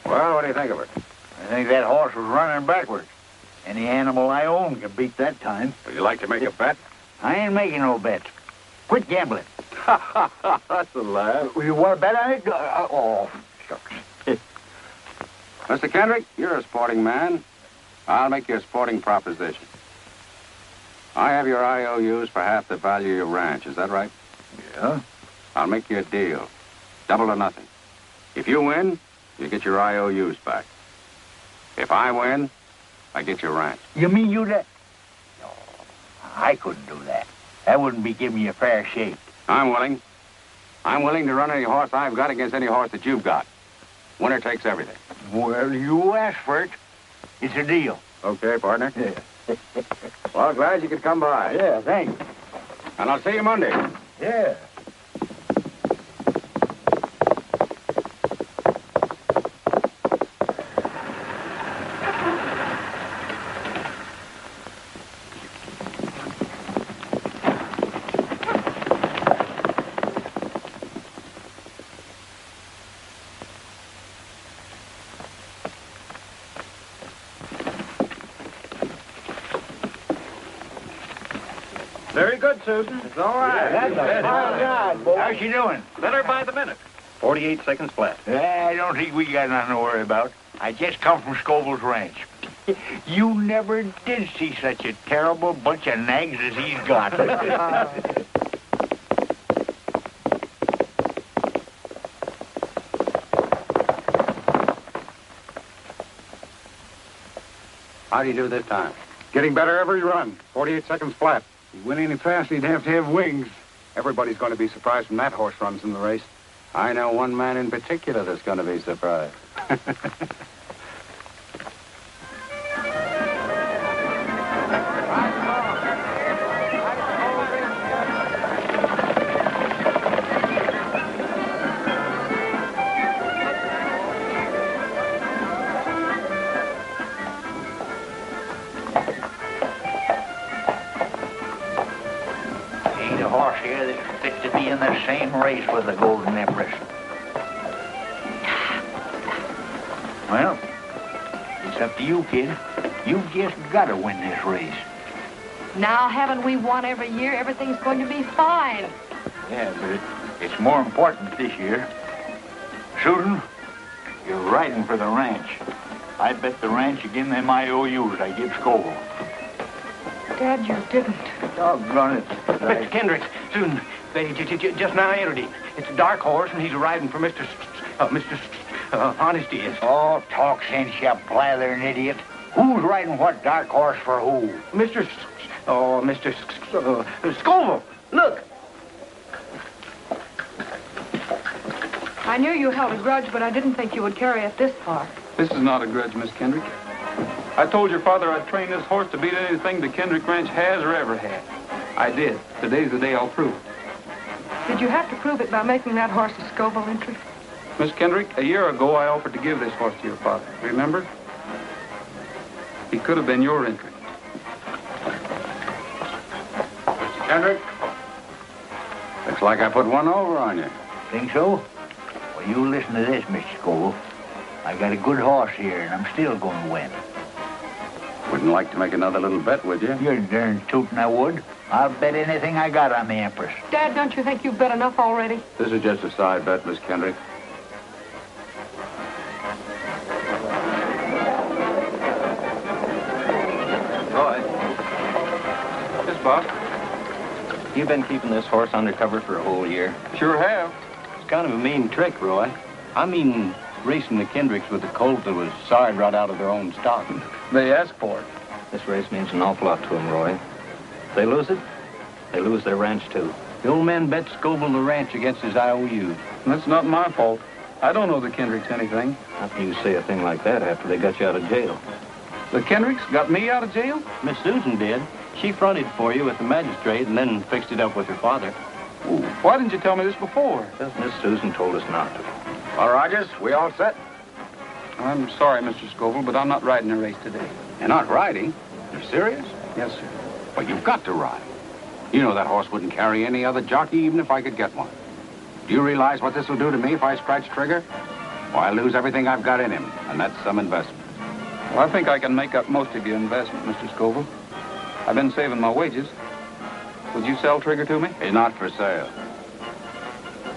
Well, what do you think of her? I think that horse was running backwards. Any animal I own can beat that time. Would you like to make a bet? I ain't making no bets. Quit gambling. That's a laugh. You want to bet on it? Oh, shucks. Mr. Kendrick, you're a sporting man. I'll make you a sporting proposition. I have your IOUs for half the value of your ranch. Is that right? Yeah. I'll make you a deal. Double or nothing. If you win, you get your IOUs back. If I win, I get your ranch. You mean you that? No, I couldn't do that. That wouldn't be giving you a fair shake. I'm willing. I'm willing to run any horse I've got against any horse that you've got. Winner takes everything. Well, you asked for it. It's a deal. Okay, partner. Yeah. Well, glad you could come by. Yeah, thanks. And I'll see you Monday. Yeah. Very good, Susan. It's all right. That's a fine job, boy. How's she doing? Better by the minute. 48 seconds flat. I don't think we got nothing to worry about. I just come from Skoville's ranch. You never did see such a terrible bunch of nags as he's got. How do you do this time? Getting better every run. 48 seconds flat. If he went any faster, he'd have to have wings. Everybody's going to be surprised when that horse runs in the race. I know one man in particular that's going to be surprised. they're fit to be in the same race with the Golden Empress. Well, it's up to you, kid. You've just got to win this race. Now, haven't we won every year? Everything's going to be fine. Yeah, but it's more important this year. Susan, you're riding for the ranch. I bet the ranch again them IOUs I give Skoville. Dad, you didn't. Doggone it. Mr. Kendricks, Susan, they just now entered him. It's a dark horse, and he's riding for Mr. Honesty is. Oh, talk sense, you blathering idiot. Who's riding what dark horse for who? Mr. Skoville. Look. I knew you held a grudge, but I didn't think you would carry it this far. This is not a grudge, Miss Kendrick. I told your father I'd train this horse to beat anything the Kendrick Ranch has or ever had. I did. Today's the day I'll prove it. Did you have to prove it by making that horse a Skoville entry? Miss Kendrick, a year ago I offered to give this horse to your father. Remember? He could have been your entry. Mr. Kendrick, looks like I put one over on you. Think so? Well, you listen to this, Mr. Skoville. I got a good horse here, and I'm still going to win. Wouldn't like to make another little bet, would you? You're darn tootin' I would. I'll bet anything I got on the Empress. Dad, don't you think you've bet enough already? This is just a side bet, Miss Kendrick. Roy. Yes, boss. You've been keeping this horse undercover for a whole year. Sure have. It's kind of a mean trick, Roy. I mean, racing the Kendricks with a colt that was sawed right out of their own stock. They asked for it. This race means an awful lot to them, Roy. If they lose it, they lose their ranch, too. The old man bet Skoville the ranch against his IOU. That's not my fault. I don't owe the Kendricks anything. How can you say a thing like that after they got you out of jail? The Kendricks got me out of jail? Miss Susan did. She fronted for you with the magistrate and then fixed it up with her father. Ooh, why didn't you tell me this before? Because Miss Susan told us not to. Well, Rogers, we all set? I'm sorry, Mr. Skoville, but I'm not riding a race today. You're not riding? You're serious? Yes, sir. Well, you've got to ride. You know that horse wouldn't carry any other jockey even if I could get one. Do you realize what this will do to me if I scratch trigger? Why, I lose everything I've got in him, and that's some investment. Well, I think I can make up most of your investment, Mr. Skoville. I've been saving my wages. Would you sell Trigger to me? He's not for sale.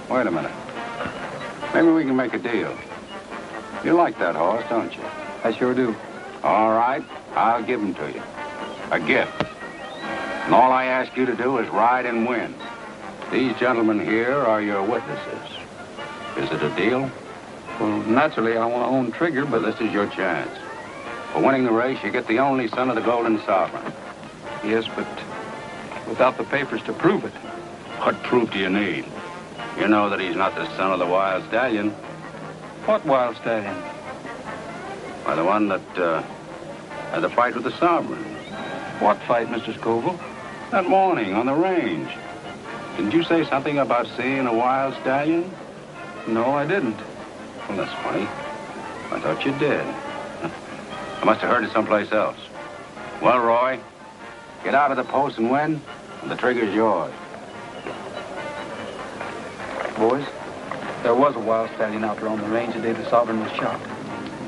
Wait a minute. Maybe we can make a deal. You like that horse, don't you? I sure do. All right, I'll give him to you. A gift. And all I ask you to do is ride and win. These gentlemen here are your witnesses. Is it a deal? Well, naturally, I want to own Trigger, but this is your chance. For winning the race, you get the only son of the Golden Sovereign. Yes, but without the papers to prove it. What proof do you need? You know that he's not the son of the Wild Stallion. What Wild Stallion? Why, the one that had the fight with the Sovereign. What fight, Mr. Skoville? That morning on the range. Didn't you say something about seeing a Wild Stallion? No, I didn't. Well, that's funny. I thought you did. I must have heard it someplace else. Well, Roy, get out of the post and win, and the Trigger's yours. Boys, there was a Wild Stallion out there on the range the day the Sovereign was shot.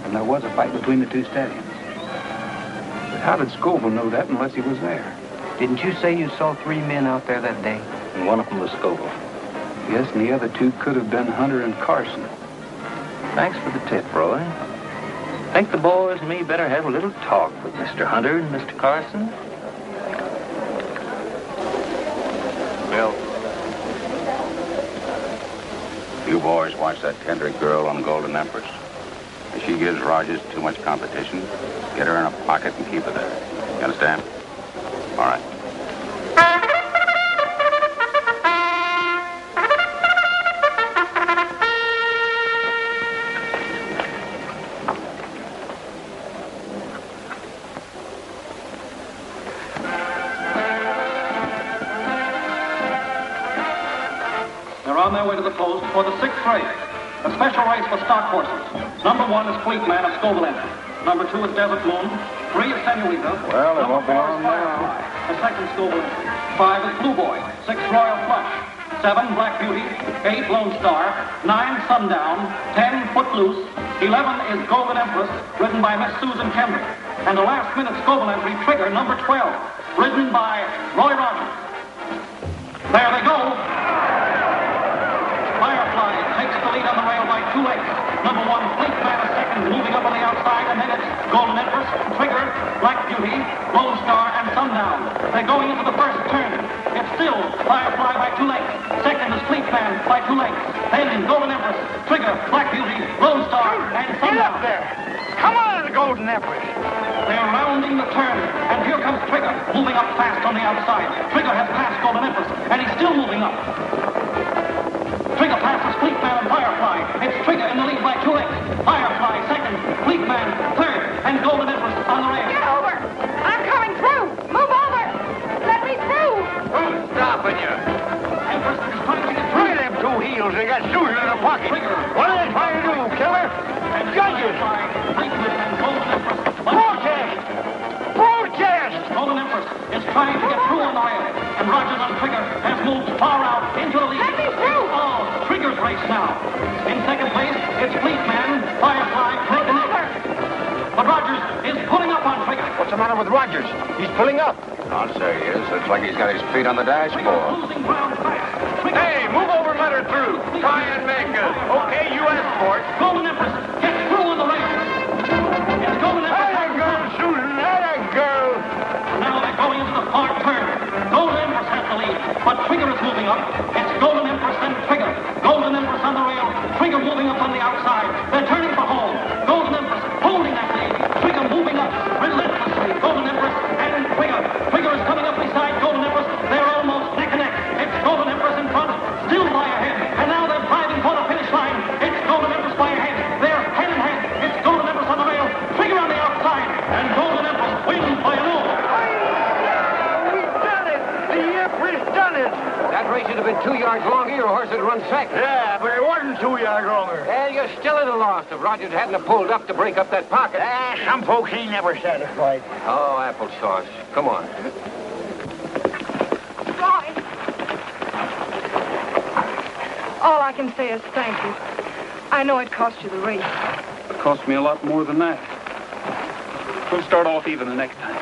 And there was a fight between the two stallions. But how did Skoville know that unless he was there? Didn't you say you saw 3 men out there that day? And one of them was Skoville. Yes, and the other 2 could have been Hunter and Carson. Thanks for the tip, Roy. I think the boys and me better have a little talk with Mr. Hunter and Mr. Carson. Bill. You boys watch that Kendrick girl on Golden Empress. If she gives Rogers too much competition, get her in a pocket and keep her there. You understand? All right. They're on their way to the post for the 6th race. A special race for stock horses. Number 1 is Fleet Man of Skoville entry. Number 2 is Desert Moon. 3 is Senorita. Well, it won't be long now. The second Skoville entry. 5 is Blue Boy. 6 Royal Flush. 7, Black Beauty, 8, Lone Star, 9, Sundown, 10, Footloose, 11 is Golden Empress, ridden by Miss Susan Kendrick, and a last-minute Skoville entry, Trigger, number 12, ridden by Roy Rogers. There they go. Firefly takes the lead on the rail by 2 lengths. Number 1, Fleet Man is second, moving up on the outside, and then it's Golden Empress, Trigger, Black Beauty, Lone Star, and Sundown. They're going into the first turn. It's still Firefly by 2 lengths. Second is Fleet Man by 2 lengths. Then Golden Empress, Trigger, Black Beauty, Lone Star, and Sundown. Get up there! Come on, Golden Empress! They're rounding the turn, and here comes Trigger, moving up fast on the outside. Trigger has passed Golden Empress, and he's still moving up. Trigger passes Fleet Man and Firefly. It's Trigger in the lead by 2 lengths. Firefly second, Fleet Man third, and Golden Empress on the rail. Get over! I'm coming through! Move over! Let me through! Who's stopping you? Empress is trying to get Look at them 2 heels. They got Susan in the pocket. What are they trying to do, killer? Judges! Protest! Protest! Golden Empress is trying to get through on the rail, and Rogers on Trigger has moved far out into the lead. Let me through! Oh, Trigger's race now. In second place, it's Fleet Man, Firefly, take the next. But Rogers is pulling up on Trigger. What's the matter with Rogers? He's pulling up. I'll say he is. Looks like he's got his feet on the dashboard. Losing ground fast. Hey, move over and let her through. Try and make us. Okay, you escort. Golden Empress gets through on the rail. It's Golden Empress. Atta girl, Susan. Atta girl. Now they're going into the far turn. Golden Empress has the lead, but Trigger is moving up. It's Golden Empress and Trigger. Golden Empress on the rail. Trigger moving up on the outside. They're turning for home. Golden Empress holding that lead. Trigger moving up relentlessly. Golden Empress and Trigger. Trigger is coming up beside Golden Empress. They're almost neck and neck. It's Golden Empress in front, still by ahead. And now they're driving for the finish line. It's Golden Empress by ahead. They're head in head. It's Golden Empress on the rail. Trigger on the outside. And Golden Empress wins by a move. We've done it. The Empress done it. That race would have been 2 yards longer, your horse would run second. Yeah, but it wasn't 2 yards longer. Well, you're still at a loss if Rogers hadn't have pulled up to break up that pocket. Some folks ain't never satisfied. Oh, applesauce. Come on. Roy! All I can say is thank you. I know it cost you the race. It cost me a lot more than that. We'll start off even the next time.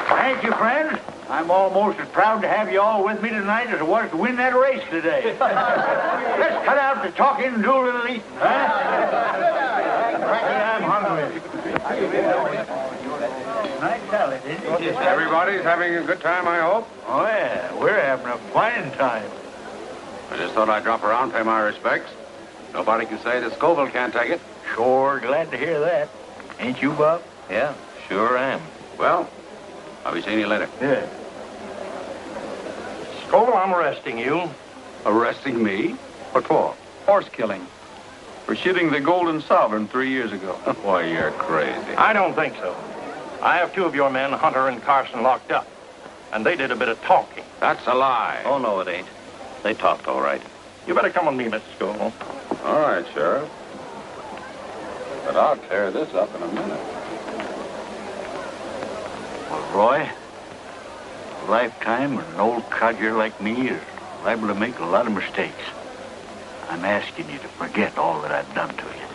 Thank you, friends. I'm almost as proud to have you all with me tonight as I was to win that race today. Let's cut out the talking and do a little eating, huh? I'm hungry. Nice salad, isn't it? Everybody's having a good time, I hope. Oh, yeah. We're having a fine time. I just thought I'd drop around, pay my respects. Nobody can say that Skoville can't take it. Sure glad to hear that. Ain't you, Bob? Yeah, sure am. Well, I'll be seeing you later. Yeah. Skoville, I'm arresting you. Arresting me? What for? Horse killing. For shooting the Golden Sovereign 3 years ago. Why, you're crazy. I don't think so. I have 2 of your men, Hunter and Carson, locked up. And they did a bit of talking. That's a lie. Oh, no, it ain't. They talked all right. You better come with me, Mr. Skoville. All right, Sheriff. But I'll tear this up in a minute. Well, Roy, a lifetime and an old codger like me is liable to make a lot of mistakes. I'm asking you to forget all that I've done to you.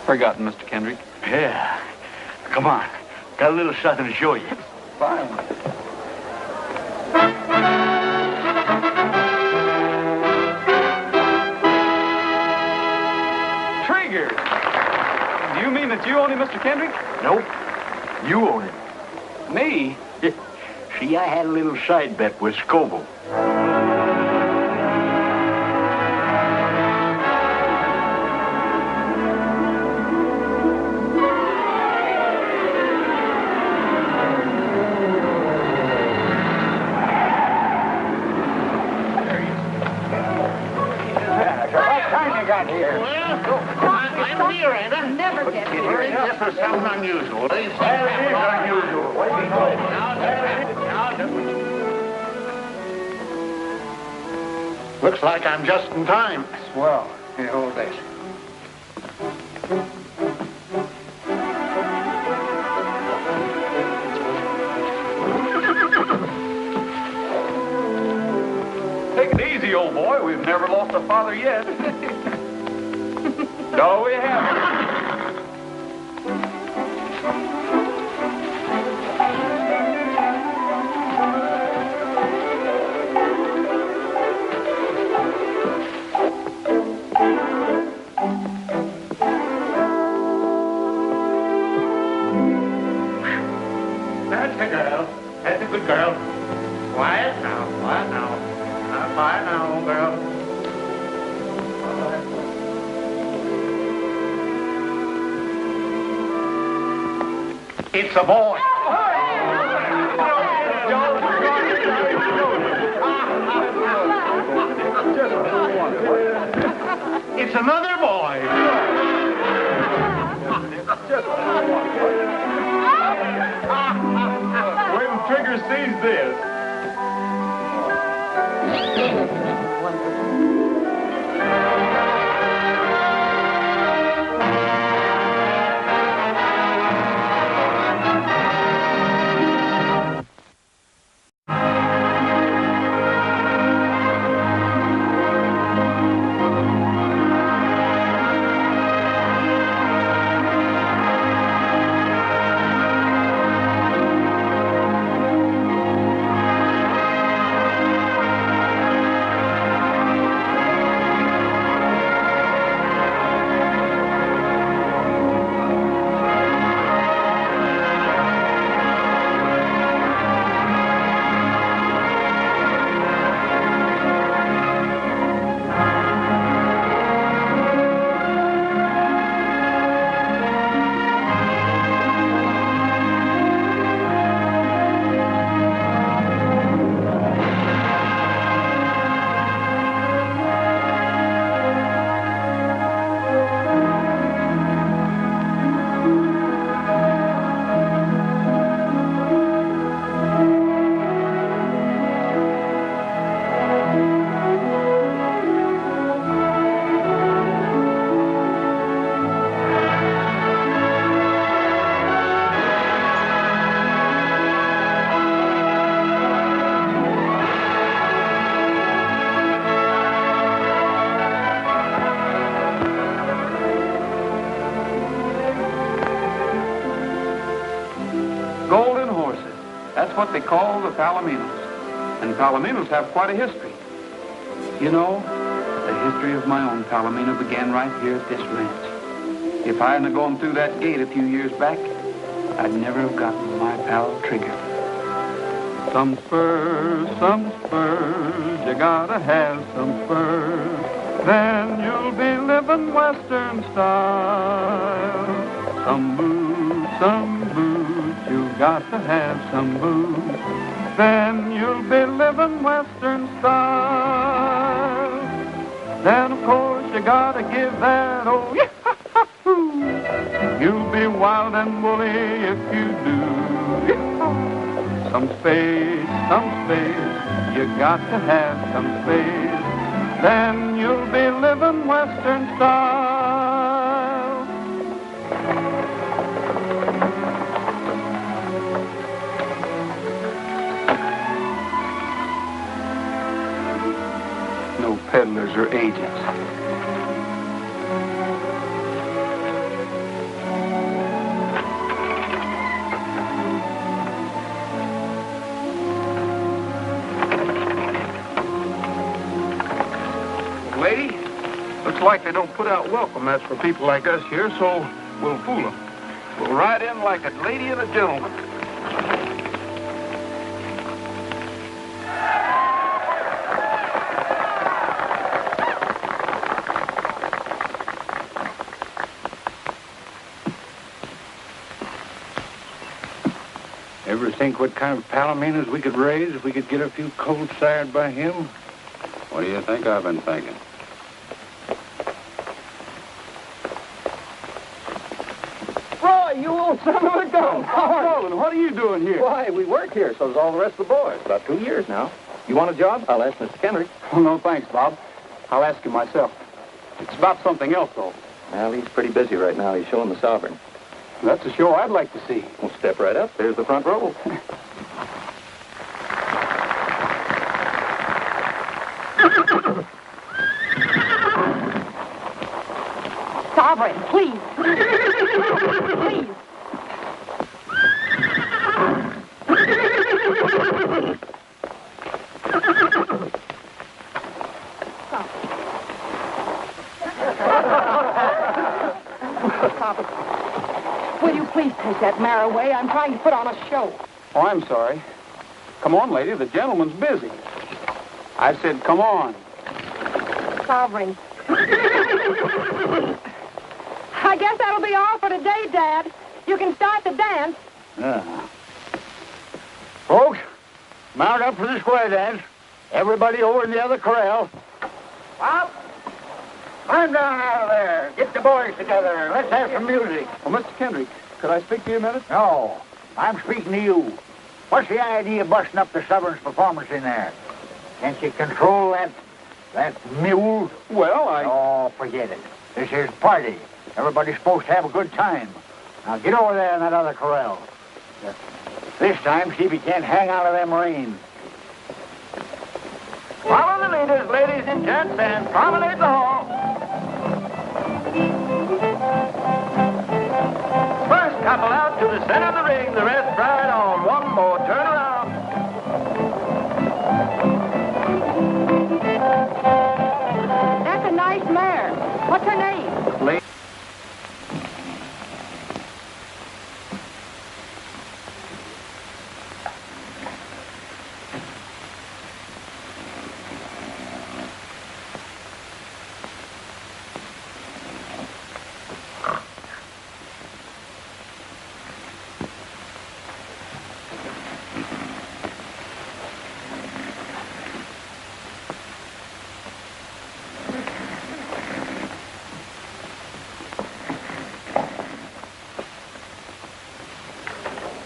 Forgotten, Mr. Kendrick. Yeah. Come on. Got a little something to show you. Fine. Trigger! Do you mean that you own him, Mr. Kendrick? Nope. You own him. Me? See, I had a little side bet with Skoville. got here? Well, I'm here, ain't I? Never get here. This is something unusual. It is unusual. Looks like I'm just in time. Swell. Here, hold this. Take it easy, old boy. We've never lost a father yet. No, we haven't. That's the girl. That's a good girl. Quiet now, quiet now. Quiet now, old girl. It's a boy. It's another boy. Wait till Trigger sees this. Golden horses. That's what they call the Palominos. And Palominos have quite a history. You know, the history of my own Palomino began right here at this ranch. If I hadn't gone through that gate a few years back, I'd never have gotten my pal Trigger. Some spurs, you gotta have some spurs. Then you'll be living Western style. Some boots, you got to have some boots. Then you'll be living Western style. Then, of course, you gotta give that old yahoo. You'll be wild and woolly if you do. Some space, you got to have some space. Then you'll be living Western style. No peddlers or agents. Lady, looks like they don't put out welcome mats for people like us here, so we'll fool them. We'll ride in like a lady and a gentleman. Ever think what kind of palominos we could raise if we could get a few colts sired by him? What do you think I've been thinking? Roy, you old son of a gun! Roland, what are you doing here? Why, we work here, so does all the rest of the boys. About 2 years now. You want a job? I'll ask Mr. Kendrick. Oh, no, thanks, Bob. I'll ask him myself. It's about something else, though. Well, he's pretty busy right now. He's showing the Sovereign. That's a show I'd like to see. Well, step right up. There's the front row. Sovereign, please. Please. Will you please take that mare away? I'm trying to put on a show. Oh, I'm sorry. Come on, lady. The gentleman's busy. I said, come on. Sovereign. I guess that'll be all for today, Dad. You can start the dance. Folks, mount up for the square dance. Everybody over in the other corral. Up! Climb down out of there. Get the boys together. Let's have some music. Oh, Mr. Kendrick, could I speak to you a minute? No, I'm speaking to you. What's the idea of busting up the Sovereign's performance in there? Can't you control that mule? Well, Oh, forget it. This here's party. Everybody's supposed to have a good time. Now get over there in that other corral. This time, see if you can't hang out of them reins. Follow the leaders, ladies and gents, and promenade the hall. First couple out to the center of the ring, the rest right on. One more turn around. That's a nice mare. What's her name?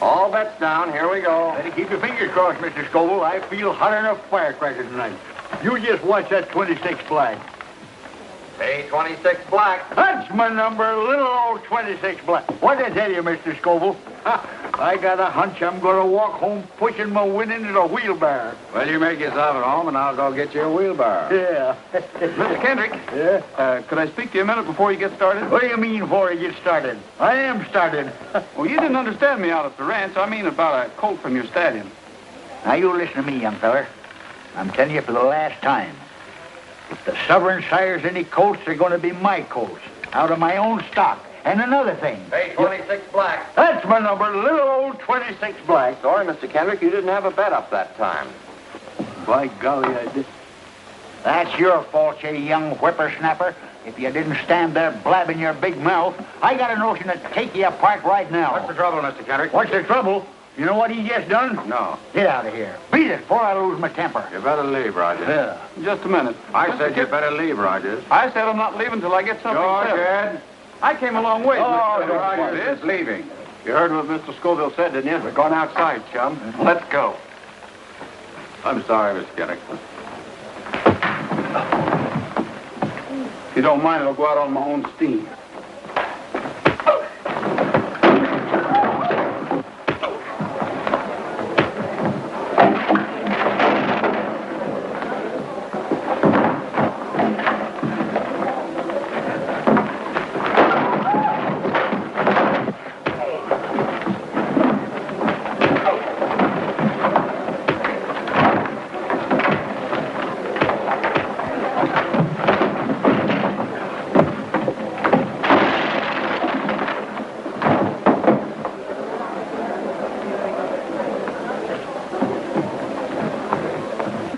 All bets down. Here we go. Better keep your fingers crossed, Mr. Skoville. I feel hotter than a firecracker tonight. You just watch that 26 black. Hey, 26 black. That's my number, little old 26 black. What did I tell you, Mr. Skoville? I got a hunch I'm going to walk home pushing my win into the wheelbarrow. Well, you make yourself at home, and I'll go get you a wheelbarrow. Yeah. Mr. Kendrick? Yeah? Could I speak to you a minute before you get started? What do you mean before you get started? I am started. Well, you didn't understand me out at the ranch. I mean about a colt from your stallion. Now, you listen to me, young feller. I'm telling you for the last time. If the Sovereign sires any colts, they're going to be my colts, out of my own stock. And another thing. Hey, 26 black. That's my number, little old 26 black. Sorry, Mr. Kendrick, you didn't have a bet up that time. By golly, I did. That's your fault, you young whippersnapper. If you didn't stand there blabbing your big mouth, I got a notion to take you apart right now. What's the trouble, Mr. Kendrick? What's the trouble? You know what he just done? No. Get out of here. Beat it before I lose my temper. You better leave, Rogers. Yeah. Just a minute. I said you better leave, Rogers. I said I'm not leaving till I get something George, settled. Ed. I came a long way. Oh, Rogers is leaving. You heard what Mr. Skoville said, didn't you? We're going outside, chum. Let's go. I'm sorry, Mr. Kendrick. If you don't mind, I'll go out on my own steam.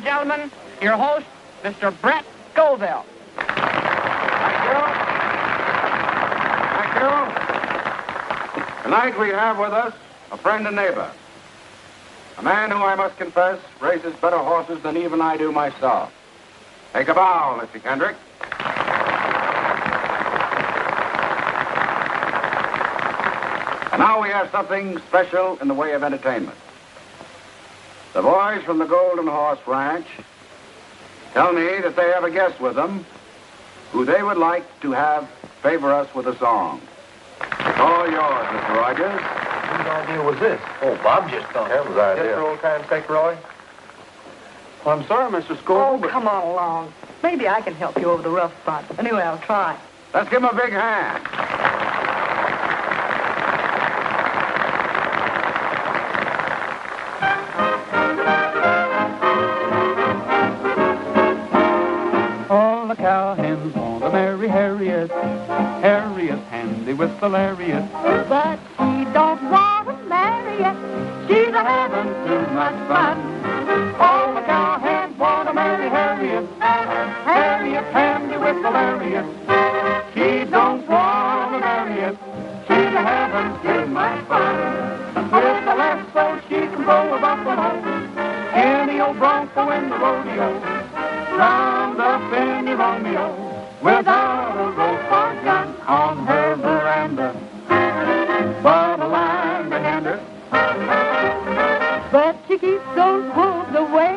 Gentlemen, your host, Mr. Brett Skoville. Thank you. Tonight we have with us a friend and neighbor. A man who, I must confess, races better horses than even I do myself. Take a bow, Mr. Kendrick. And now we have something special in the way of entertainment. The boys from the Golden Horse Ranch tell me that they have a guest with them who they would like to have favor us with a song. It's all yours, Mr. Rogers. Whose idea was this? Oh, Bob just thought. Kevin's idea. Just for old time's sake, Roy. Well, I'm sorry, Mr. Skoville, but... Come on along. Maybe I can help you over the rough spot. Anyway, I'll try. Let's give him a big hand. All the cowhands want to marry Harriet. Harriet's handy with the lariat. But she don't want to marry you. She's a having too much fun. All the cowhands want to marry Harriet. Harriet's handy with the lariat. She don't want to marry it. She's a having too much fun. With the lasso she can blow a buffalo. Any old bronco in the rodeo. Round up in the Romeo. Without a rope or gun on her veranda. But a line behind her. But she keeps those wolves away.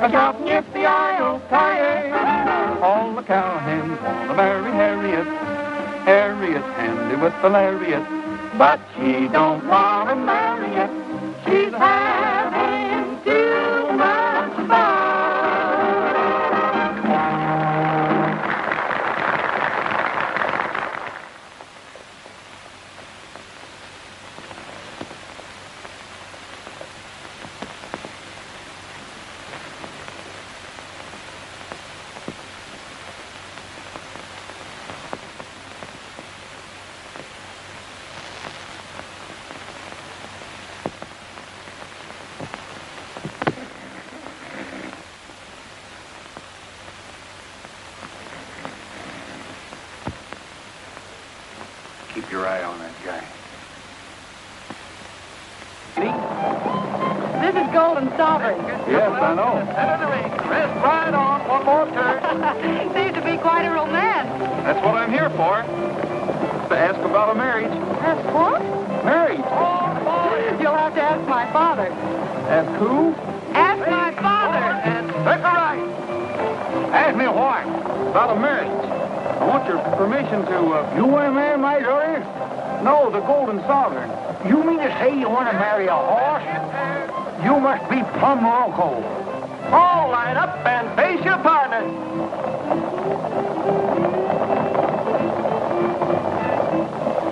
Shouting if the I-O-K-A. All the cowhands want to marry Harriet. Harriet's handy with the lariat. But she don't want to marry it. She's having too much fun. Keep your eye on that guy. This is Golden Sovereign. Yes, I know. Rest right on. One more turn. Seems to be quite a romance. That's what I'm here for. To ask about a marriage. Ask what? Marriage. You'll have to ask my father. Ask who? Ask my father. That's all right. Ask me what? About a marriage. I want your permission to, You want to marry my daughter? No, the Golden Sovereign. You mean to say you want to marry a horse? You must be plumb loco. All line up and face your partner.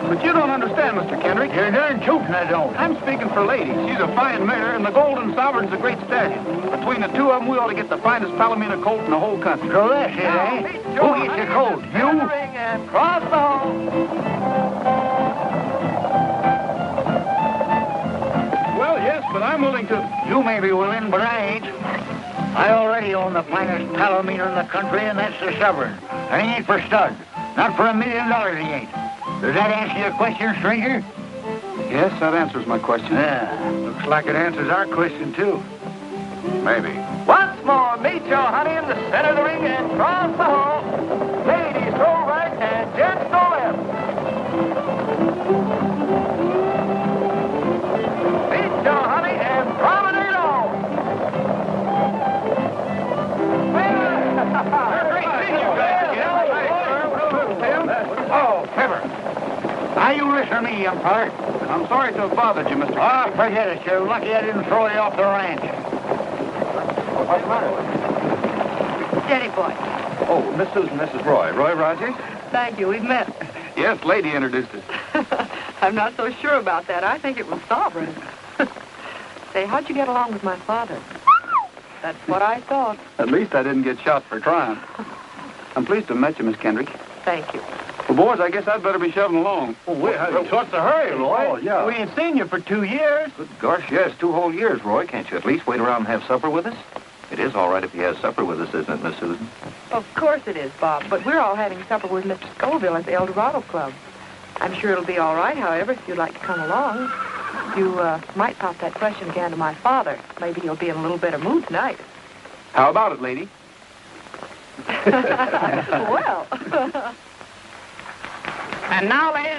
But you don't understand, Mr. Kendrick. You're darn tootin' I don't. I'm speaking for ladies. She's a fine mare, and the Golden Sovereign's a great stallion. Between the two of them, we ought to get the finest Palomino colt in the whole country. So that's it, eh? Who gets your colt? You? And cross the hole. Well, yes, but I'm willing to... You may be willing, but I ain't. I already own the finest Palomino in the country, and that's the Sovereign. And he ain't for stud. Not for $1 million he ain't. Does that answer your question, stranger? Yes, that answers my question. Yeah, looks like it answers our question, too. Maybe. Once more, meet your honey in the center of the ring and cross the hole. Ladies, go right and gents, go left. Meet your honey and promenade on. Oh, Pepper. Now you listen to me, young feller. I'm sorry to have bothered you, Mr. Ah, forget it. You're lucky I didn't throw you off the ranch. What's the matter with you? Steady, boy. Oh, Miss Susan, this is Roy. Roy Rogers? Thank you. We've met. Yes, lady introduced us. I'm not so sure about that. I think it was Sovereign. Say, how'd you get along with my father? That's what I thought. At least I didn't get shot for trying. I'm pleased to have met you, Miss Kendrick. Thank you. Well, boys, I guess I'd better be shoving along. Oh, what's the hurry, Roy? Oh, yeah. We ain't seen you for 2 years. Good gosh, yes, 2 whole years, Roy. Can't you at least wait around and have supper with us? It is all right if he has supper with us, isn't it, Miss Susan? Of course it is, Bob. But we're all having supper with Mr. Skoville at the El Dorado Club. I'm sure it'll be all right, however, if you'd like to come along. You might pop that question again to my father. Maybe he'll be in a little better mood tonight. How about it, lady? Well. And now, ladies